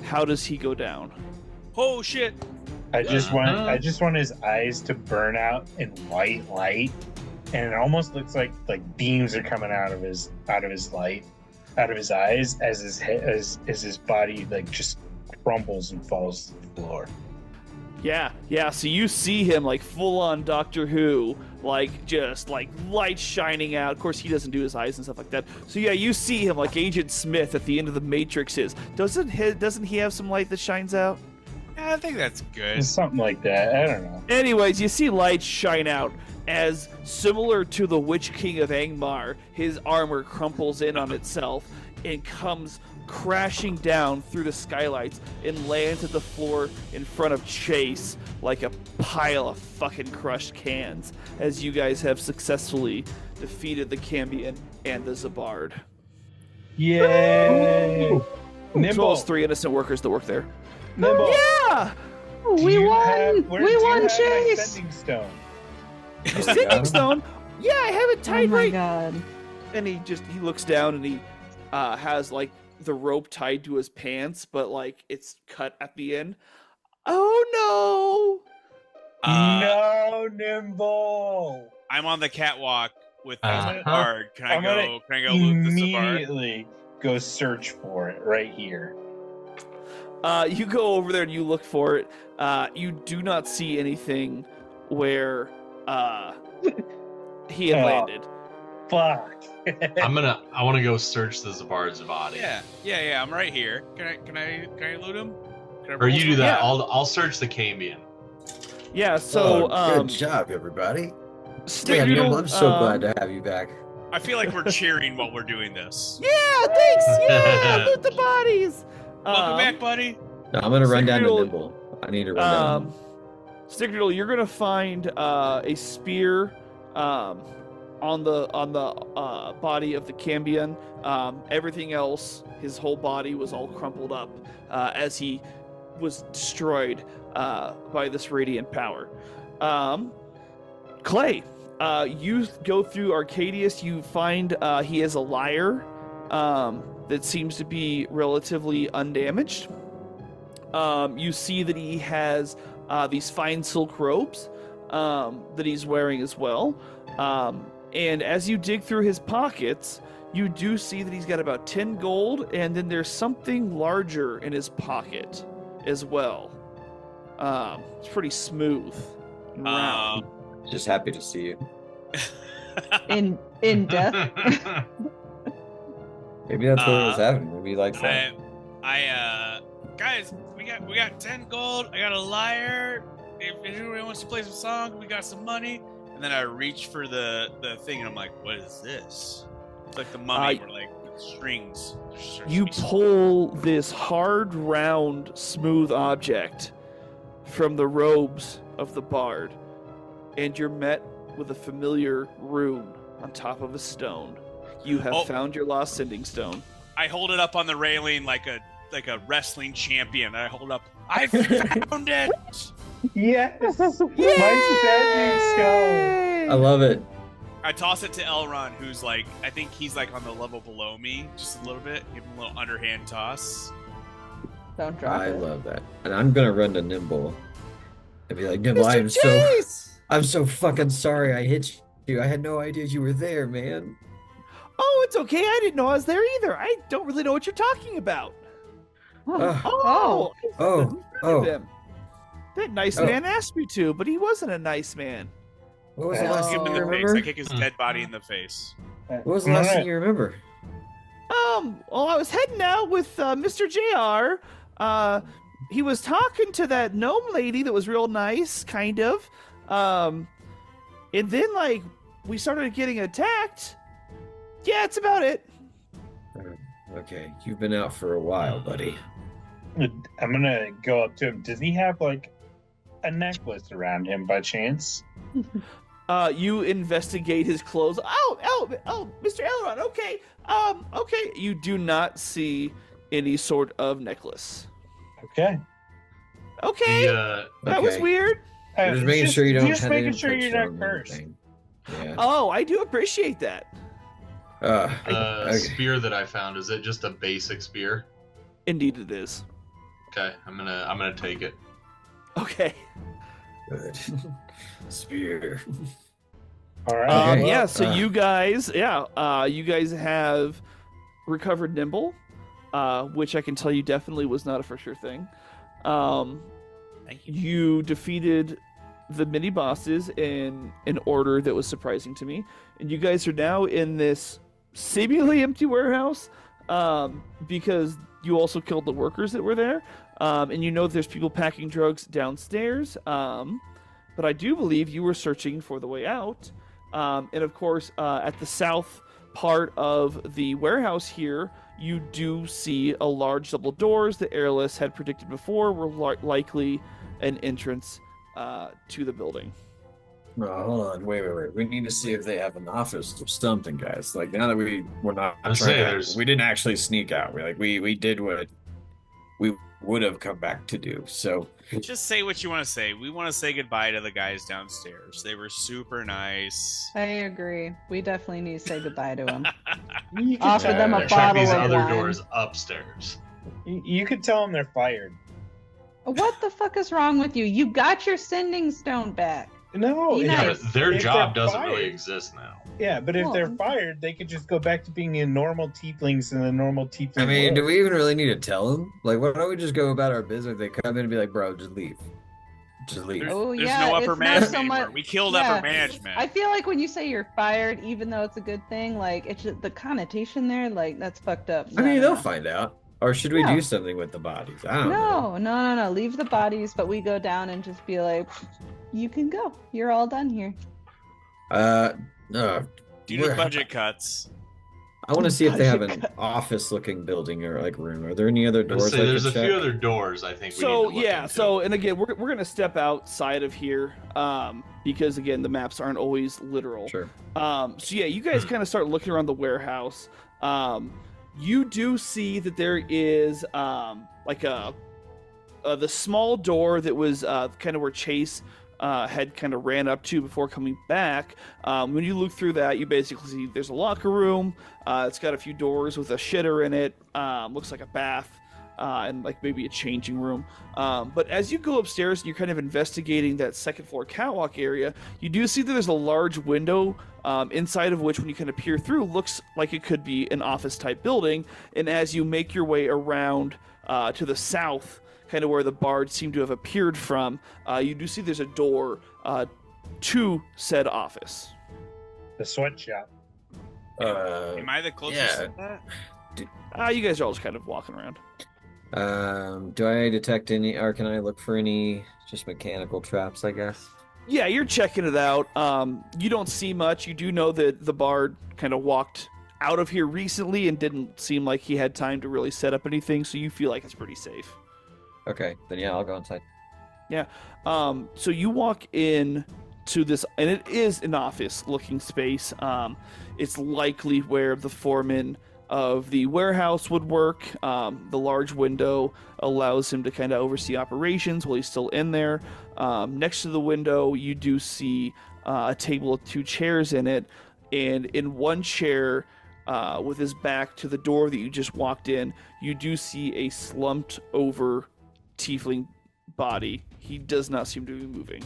How does he go down? Oh shit! I just want his eyes to burn out in white light, and it almost looks like beams are coming out of his light, out of his eyes as his body like just crumbles and falls to the floor. Yeah. So you see him like full on Doctor Who, like just like light shining out. Of course, he doesn't do his eyes and stuff like that. So yeah, you see him like Agent Smith at the end of the Matrix is. Doesn't he have some light that shines out? Yeah, I think that's good. It's something like that. I don't know. Anyways, you see light shine out as, similar to the Witch King of Angmar, his armor crumples in on itself and comes crashing down through the skylights and lands at the floor in front of Chase like a pile of fucking crushed cans, as you guys have successfully defeated the Cambion and the Zabard. Yay! As well as 3 innocent workers that work there. Nimbl, Yeah! We won! We won, Chase! Sending stone. Your sending stone? Yeah, I have it Oh tied my right. god. And he looks down and he has like the rope tied to his pants, but like it's cut at the end. Oh No, Nimbl. I'm on the catwalk with the Uh-huh. Zabard. Can I I'm go loot the Zabard? Immediately go search for it right here. no! You go over there and you look for it. You do not see anything where he had Oh. landed. Fuck. I want to go search the Zabard's body. Yeah. I'm right here. Can I loot him? Can I Or roll you do for that. Yeah. I'll search the Cambion. Yeah. So good job, everybody. Man, Snickerdoodle, Nimbl, I'm so glad to have you back. I feel like we're cheering while we're doing this. Yeah, thanks. Yeah, loot the bodies. Welcome back, buddy. No, I'm gonna run down to Snickerdoodle, Nimbl. I need to run down. Snickerdoodle, you're gonna find a spear on the body of the Cambion. Everything else, his whole body was all crumpled up as he was destroyed by this radiant power. Clay, you go through Arcadius. You find he is a lyre that seems to be relatively undamaged. You see that he has these fine silk robes that he's wearing as well. And as you dig through his pockets, you do see that he's got about 10 gold, and then there's something larger in his pocket as well. It's pretty smooth and round. Just happy to see you. In death. Maybe that's what it was having. Maybe he likes that. Guys, we got 10 gold. I got a lyre. If anybody wants to play some songs, we got some money. And then I reach for the thing, and I'm like, what is this? It's like the mummy. We're like, strings. There should You be strings. pull this hard, round, smooth object from the robes of the bard, and you're met with a familiar rune on top of a stone. You have Oh. found your lost sending stone. I hold it up on the railing like a wrestling champion. I hold up. I found it. Yes! My standing stone! I love it. I toss it to Elron, who's like, I think he's like on the level below me, just a little bit. Give him a little underhand toss. Don't drop I it. love that. And I'm gonna run to Nimbl and be like, Nimbl, I'm so fucking sorry I hit you. I had no idea you were there, man. Oh, it's okay. I didn't know I was there either. I don't really know what you're talking about. Oh. Oh, Them. That nice Oh. man asked me to, but he wasn't a nice man. what was the Oh. last Give thing him you in the face. remember? I kick his dead body in the face. What was the last thing you remember? Well, I was heading out with Mr. JR. He was talking to that gnome lady that was real nice, kind of. And then, like, we started getting attacked. Yeah, that's about it. Okay, you've been out for a while, buddy. I'm gonna go up to him. Does he have like a necklace around him by chance? You investigate his clothes. Oh, Mr. Elrond. Okay. Okay. You do not see any sort of necklace. Okay. Okay. That was Okay. weird. Just making sure you don't just have making any sure you're touchstone not or cursed. anything. Yeah. Oh, I do appreciate that. Okay. Spear that I found, is it just a basic spear? Indeed, it is. Okay, I'm gonna take it. Okay. Good. Spear. All right. Okay. Yeah. So Uh. you guys, you guys have recovered Nimbl, which I can tell you definitely was not a for sure thing. Thank you. You defeated the mini bosses in an order that was surprising to me, and you guys are now in this seemingly empty warehouse because you also killed the workers that were there, and you know there's people packing drugs downstairs. But I do believe you were searching for the way out, and of course, at the south part of the warehouse here, you do see a large double doors that Airless had predicted before were likely an entrance to the building. No, hold on. Wait. We need to see if they have an office or something, guys. Like, now that we're not I was trying saying, to, there's- we didn't actually sneak out. We did what we would have come back to do. So Just say what you want to say. We want to say goodbye to the guys downstairs. They were super nice. I agree. We definitely need to say goodbye to him. You can Offer tell them a they're- check bottle these of other wine. doors upstairs. You could tell them they're fired. What the fuck is wrong with you? You got your sending stone back. No, Be it's Yeah, nice. just- but their if job they're doesn't really fired- exist now. Yeah, but if they're Well- fired, they could just go back to being in normal tieflings in the normal tiefling I mean, world. do we even really need to tell them? Like, why don't we just go about our business? They come in and be like, "Bro, just leave, just leave." There's, Oh, there's yeah, no upper it's not management so anymore. much- We killed yeah. upper management. I feel like when you say you're fired, even though it's a good thing, like it's just, the connotation there, like that's fucked up. I mean, No, they'll no. find out. Or should we No. do something with the bodies? I don't know. No. Leave the bodies, but we go down and just be like, you can go. You're all done here. No. Due to budget cuts. I want to see if they have an Budget cut. office-looking building or like room. Are there any other I'd doors? say I there's a could few check? other doors I think we So need to look yeah, into. so and again, we're gonna step outside of here because again, the maps aren't always literal. Sure. So yeah, you guys kind of start looking around the warehouse. You do see that there is like the small door that was kind of where Chase had kind of ran up to before coming back. When you look through that, you basically see there's a locker room. It's got a few doors with a shitter in it. Looks like a bath. And like maybe a changing room. But as you go upstairs and you're kind of investigating that second floor catwalk area, you do see that there's a large window inside of which, when you kind of peer through, looks like it could be an office type building. And as you make your way around to the south, kind of where the bards seem to have appeared from, you do see there's a door to said office. The sweatshop. Am I the closest yeah. to that? You guys are all just kind of walking around. Do I detect any, or can I look for any just mechanical traps, I guess? Yeah, you're checking it out. You don't see much. You do know that the bard kind of walked out of here recently and didn't seem like he had time to really set up anything, so you feel like it's pretty safe. Okay, then yeah, I'll go inside. So you walk in to this, and it is an office-looking space. It's likely where the foreman of the warehouse would work. The large window allows him to kind of oversee operations while he's still in there. Next to the window, you do see a table with 2 chairs in it, and in one chair, with his back to the door that you just walked in, you do see a slumped over tiefling body. He does not seem to be moving.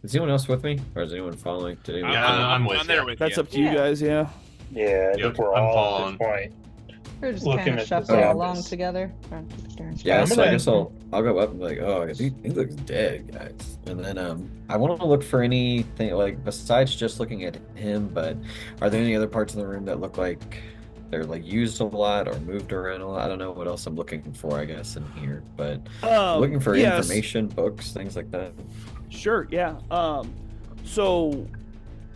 Is anyone else with me, or is anyone following? Did anyone Yeah, follow? I'm with I'm there you. with That's you. up to you guys, yeah. Yeah, I Yep, think we're I'm all following. at this point. We're just Looking kind at of this shuffling office. along together. Yeah, I'm so I gonna- guess I'll go up and be like, oh, he looks dead, guys. And then I want to look for anything like besides just looking at him. But are there any other parts of the room that look like they're like used a lot or moved around a lot? I don't know what else I'm looking for, I guess, in here. But I'm looking for yes. information, books, things like that. Sure, yeah. So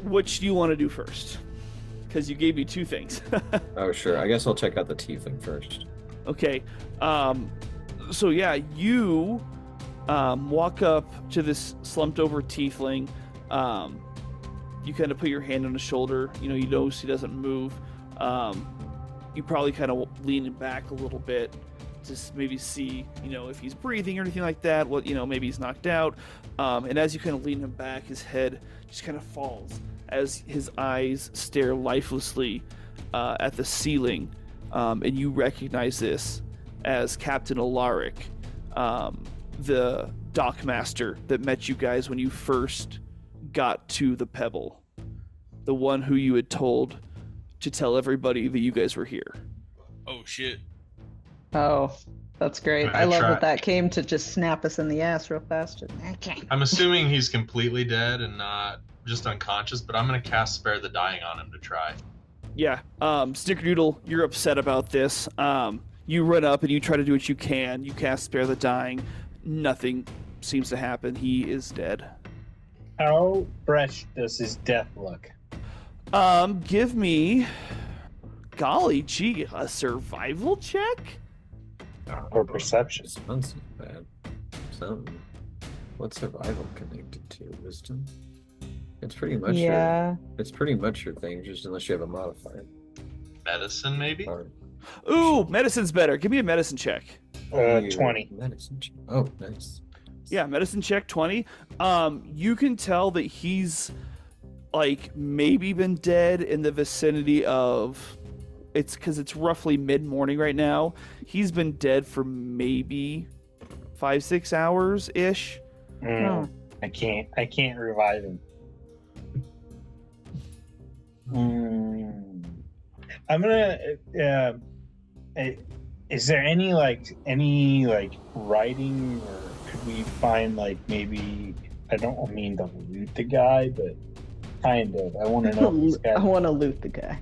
which do you want to do first? Because you gave me 2 things. Oh, sure. I guess I'll check out the tiefling first. Okay. So yeah, you walk up to this slumped over tiefling. You kind of put your hand on his shoulder. You notice he doesn't move. You probably kind of lean him back a little bit to maybe see, if he's breathing or anything like that. Well, maybe he's knocked out. And as you kind of lean him back, his head just kind of falls as his eyes stare lifelessly at the ceiling. And you recognize this as Captain Alaric, the dockmaster that met you guys when you first got to the Pebble. The one who you had told to tell everybody that you guys were here. Oh shit. Oh, that's great. I I love try- that that came to just snap us in the ass real fast. Just, okay. I'm assuming he's completely dead and not just unconscious, but I'm gonna cast Spare the Dying on him to try. Yeah, Snickerdoodle, you're upset about this. You run up and you try to do what you can. You cast Spare the Dying. Nothing seems to happen. He is dead. How fresh does his death look? Give me, golly gee, a survival check? Or perception? Response is bad. Something. What's survival connected to? Wisdom? It's pretty much Yeah. it's pretty much your thing, just unless you have a modifier. Medicine, maybe? Or Ooh, medicine's better. Give me a medicine check. 20. Medicine. Oh, nice. Yeah, medicine check 20. You can tell that he's like maybe been dead in the vicinity of, it's because it's roughly mid-morning right now. He's been dead for maybe 5-6 hours ish. Oh. I can't revive him. I'm gonna. Is there any writing, or could we find maybe? I don't mean to loot the guy, but kind of. I want to know. If this I guy, want to loot the guy.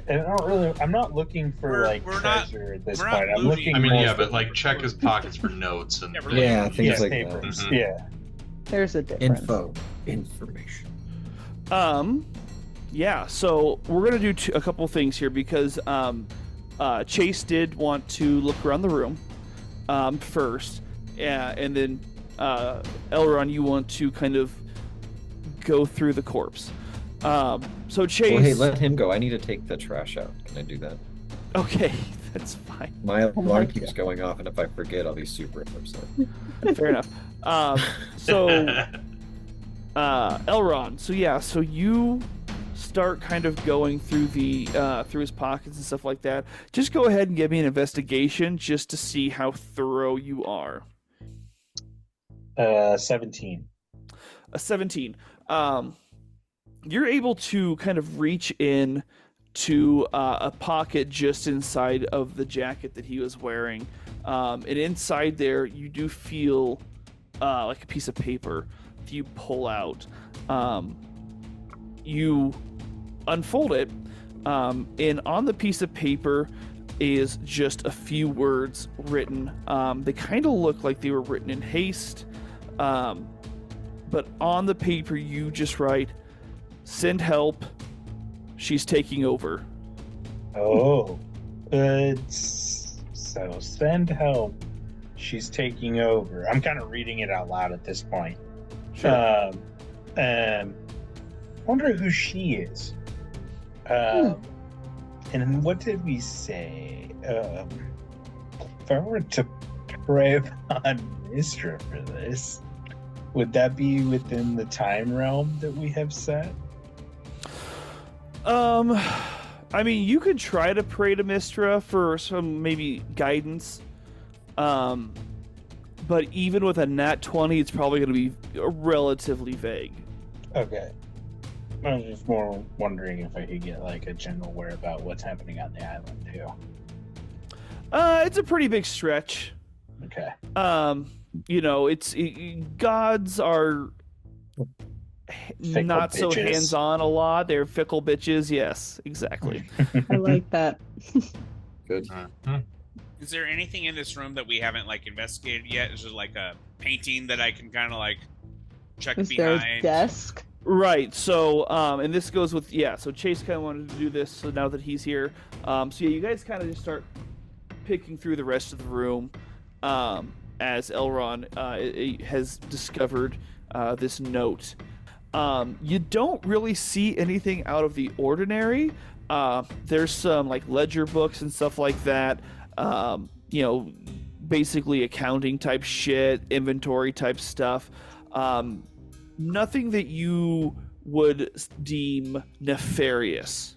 I'm not looking for We're not- treasure at this we're not point. I'm looting. looking. I mean, more yeah, for- but check his pockets for notes and Yeah, we're looking- Yeah, things like papers. Mhm. Yeah. There's a difference. information. Yeah, so we're gonna do a couple things here because Chase did want to look around the room first, and then Elron, you want to kind of go through the corpse. So Chase, Well, hey, let him go. I need to take the trash out. Can I do that? okay, that's fine. My Oh my alarm keeps God. going off, and if I forget, I'll be super upset. Fair enough. So Elron, so you start kind of going through the through his pockets and stuff like that. Just go ahead and give me an investigation just to see how thorough you are. 17. A 17. You're able to kind of reach in to a pocket just inside of the jacket that he was wearing, and inside there you do feel like a piece of paper that you pull out. You unfold it, and on the piece of paper is just a few words written. They kind of look like they were written in haste, but on the paper you just write, "Send help, she's taking over. Oh, so send help. She's taking over. I'm kind of reading it out loud at this point. Sure. Wonder who she is. And what did we say? If I were to pray upon Mistra for this, would that be within the time realm that we have set? I mean, you could try to pray to Mistra for some maybe guidance. But even with a nat 20, it's probably going to be relatively vague. Okay. I was just more wondering if I could get like a general whereabout what's happening on the island too. It's a pretty big stretch. Okay. You know, gods are Fickle not so bitches. hands-on a lot. They're fickle bitches. Yes, exactly. I like that. Good. Is there anything in this room that we haven't like investigated yet? Is there like a painting that I can kind of like check Is there behind? a desk? Right. So, and this goes with So Chase kind of wanted to do this. So now that he's here, so yeah, you guys kind of just start picking through the rest of the room, as Elron has discovered this note. You don't really see anything out of the ordinary. There's some like ledger books and stuff like that. You know, basically accounting type shit, inventory type stuff. Nothing that you would deem nefarious.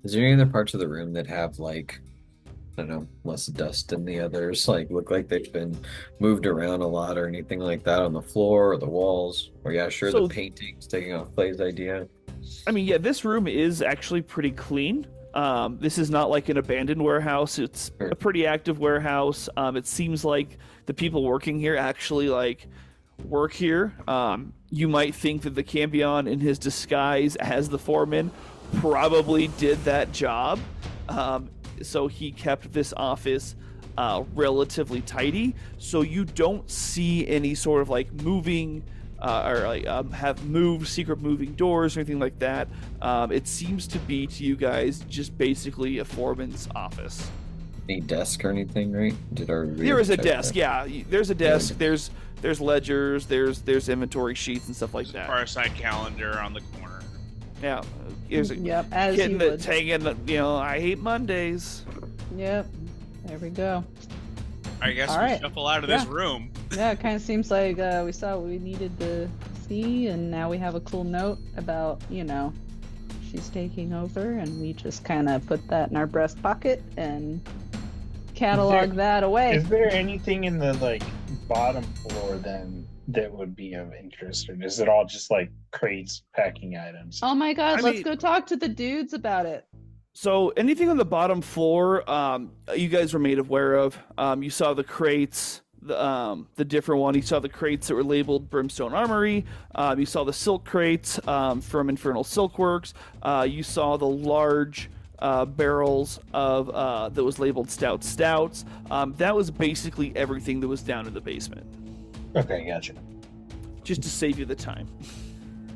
Is there any other parts of the room that have like, I don't know, less dust than the others? Like look like they've been moved around a lot or anything like that on the floor or the walls? Or yeah, sure, So- the paintings taking off Clay's idea. I mean, yeah, this room is actually pretty clean. This is not like an abandoned warehouse. It's a pretty active warehouse. It seems like the people working here actually like work here. You might think that the Cambion in his disguise as the foreman probably did that job. So he kept this office relatively tidy. So you don't see any sort of like moving or like have moved secret moving doors or anything like that. It seems to be to you guys just basically a foreman's office. Any desk or anything, right? There is a desk, yeah. yeah. There's a desk. There's ledgers. There's inventory sheets and stuff like that. Fireside calendar on the corner. Yeah. There's a Yep, as kid you that's would. hanging. You know, I hate Mondays. Yep. There we go. I guess All we right. shuffle out of this Yeah. room. Yeah, it kind of seems like we saw what we needed to see, and now we have a cool note about, you know, she's taking over, and we just kind of put that in our breast pocket and catalog that away. Is there anything in the like bottom floor then that would be of interest, or is it all just like crates packing items? Oh my god, I let's mean- go talk to the dudes about it. So anything on the bottom floor, you guys were made aware of. You saw the crates, the different one. You saw the crates that were labeled Brimstone Armory. You saw the silk crates from Infernal Silkworks. You saw the large barrels of that was labeled Stouts. That was basically everything that was down in the basement, Okay, gotcha. just to save you the time.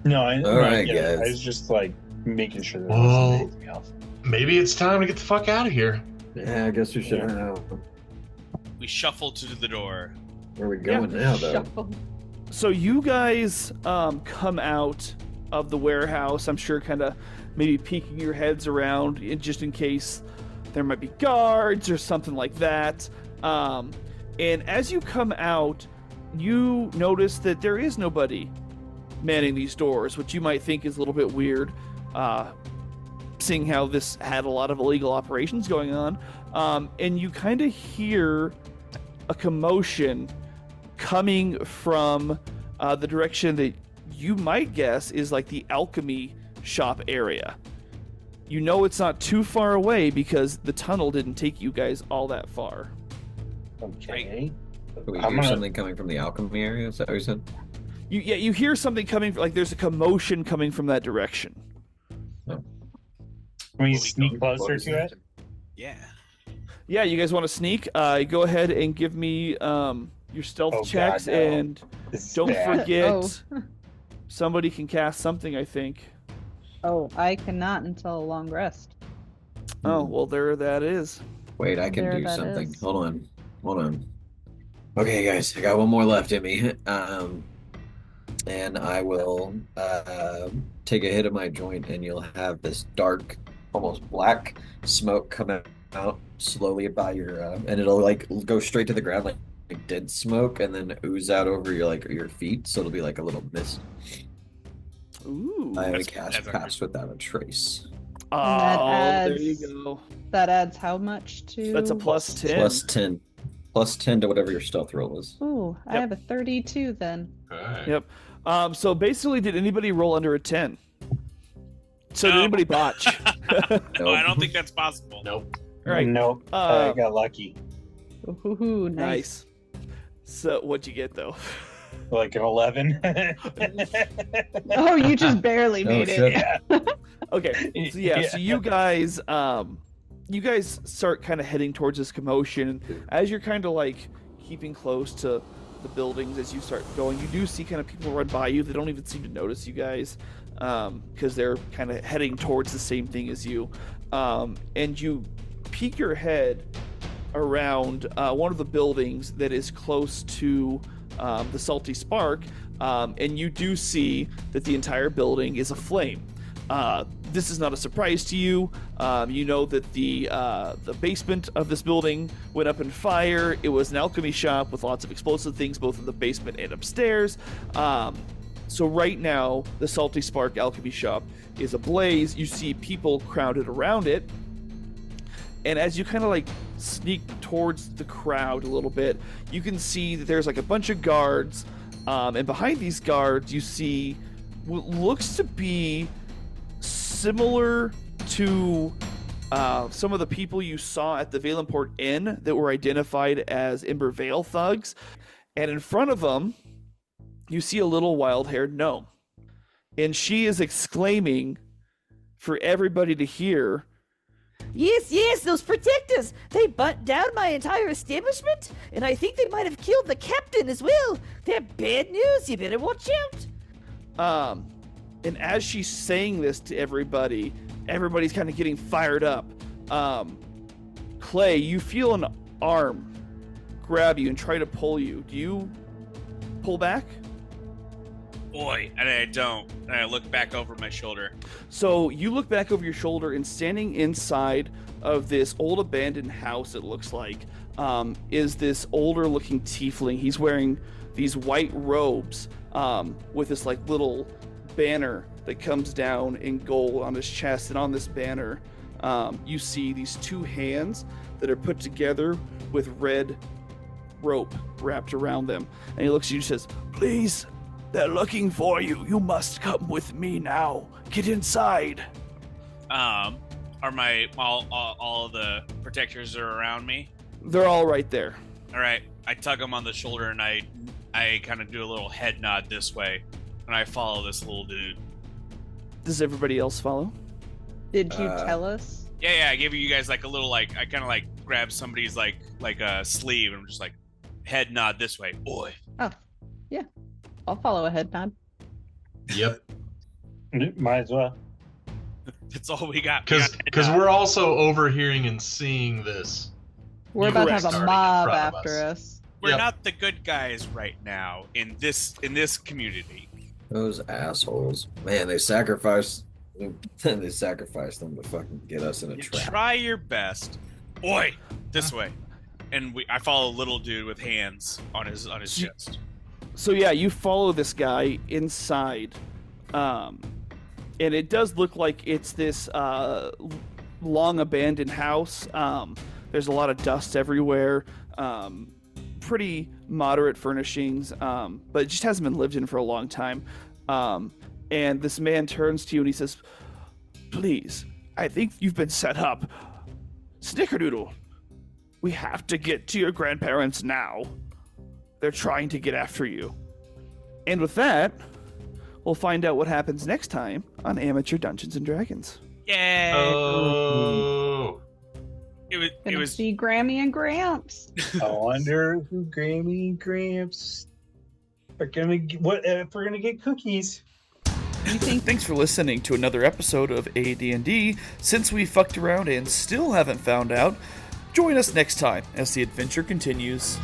No, I right, get it. guys. I was just like making sure there Well- wasn't anything else. Maybe it's time to get the fuck out of here. Yeah, I guess we should Yeah. know. We shuffle to the door. Where are we going now, though? Shuffle. So you guys come out of the warehouse. I'm sure, kind of maybe peeking your heads around, just in case there might be guards or something like that. And as you come out, you notice that there is nobody manning these doors, which you might think is a little bit weird, seeing how this had a lot of illegal operations going on. And you kind of hear a commotion coming from the direction that you might guess is like the alchemy shop area. You know it's not too far away because the tunnel didn't take you guys all that far. Okay. We I'm hear gonna- something coming from the alchemy area. Is that what you said? You hear something coming, like there's a commotion coming from that direction. Can we Will we sneak go closer to it? Yeah. Yeah, you guys want to sneak? Go ahead and give me your stealth Oh, checks, God, no. and This is don't bad. forget Oh. somebody can cast something, I think. Oh, I cannot until a long rest. Oh, well, there that is. Wait, I can There do that something. is. Hold on. Okay, guys, I got one more left in me. And I will take a hit of my joint, and you'll have this dark, almost black smoke come out slowly by your, and it'll like go straight to the ground like dead smoke, and then ooze out over your feet. So it'll be like a little mist. Ooh. I That's- cast that's Pass Without a Trace. Oh, there you adds- go. That adds how much to? That's a plus 10. Plus 10. Plus 10 to whatever your stealth roll is. Ooh, I Yep. have a 32 then. Okay. Yep. So basically, did anybody roll under a 10? So did No. anybody botch? No, I don't think that's possible. Nope. Right. Nope. Uh, I got lucky. Ooh, nice. Nice. So what'd you get though? Like an 11. Oh, you just barely Oh, made shit. it. Okay. So so you guys start kind of heading towards this commotion. As you're kind of like keeping close to the buildings as you start going, you do see kind of people run by you. They don't even seem to notice you guys because they're kind of heading towards the same thing as you. And you peek your head around one of the buildings that is close to the Salty Spark, and you do see that the entire building is aflame. This is not a surprise to you. You know that the basement of this building went up in fire. It was an alchemy shop with lots of explosive things, both in the basement and upstairs. So right now, the Salty Spark alchemy shop is ablaze. You see people crowded around it. And as you kind of like sneak towards the crowd a little bit, you can see that there's like a bunch of guards. And behind these guards, you see what looks to be similar to some of the people you saw at the Valenport Inn that were identified as Ember Vale thugs. And in front of them, you see a little wild-haired gnome. And she is exclaiming for everybody to hear, Yes, those protectors! They burnt down my entire establishment, and I think they might have killed the captain as well. They're bad news, you better watch out. And as she's saying this to everybody, everybody's kind of getting fired up. Clay, you feel an arm grab you and try to pull you. Do you pull back? Boy, and I don't. And I look back over my shoulder. So you look back over your shoulder, and standing inside of this old abandoned house, it looks like, is this older looking tiefling. He's wearing these white robes with this like little banner that comes down in gold on his chest. And on this banner, you see these two hands that are put together with red rope wrapped around them. And he looks at you and says, "Please, they're looking for you. You must come with me now. Get inside." Are my all of the protectors are around me? They're all right there. All right. I tug him on the shoulder and I kind of do a little head nod this way, and I follow this little dude. Does everybody else follow? Did you tell us? Yeah. I give you guys like a little like I kind of like grab somebody's like a sleeve and I'm just like head nod this way, boy. Oh, yeah. I'll follow a head nod. Yep. Might as well. That's all we got. We got head Because nod. we're also overhearing and seeing this. We're about to have Starting a in mob front of after us. We're Yep. not the good guys right now in this community. Those assholes. Man, they sacrificed them to fucking get us in a You trap. try your best, boy. This way, and I follow a little dude with hands on his chest. So yeah, you follow this guy inside, and it does look like it's this long abandoned house. There's a lot of dust everywhere. Pretty moderate furnishings, but it just hasn't been lived in for a long time. And this man turns to you and he says, "Please, I think you've been set up. Snickerdoodle, we have to get to your grandparents now. They're trying to get after you." And with that, we'll find out what happens next time on Amateur Dungeons and Dragons. Yay! Oh. It Gonna was see Grammy and Gramps. I wonder who Grammy and Gramps are gonna get, what if we're gonna get cookies. You think Thanks for listening to another episode of AD&D. Since we fucked around and still haven't found out, join us next time as the adventure continues.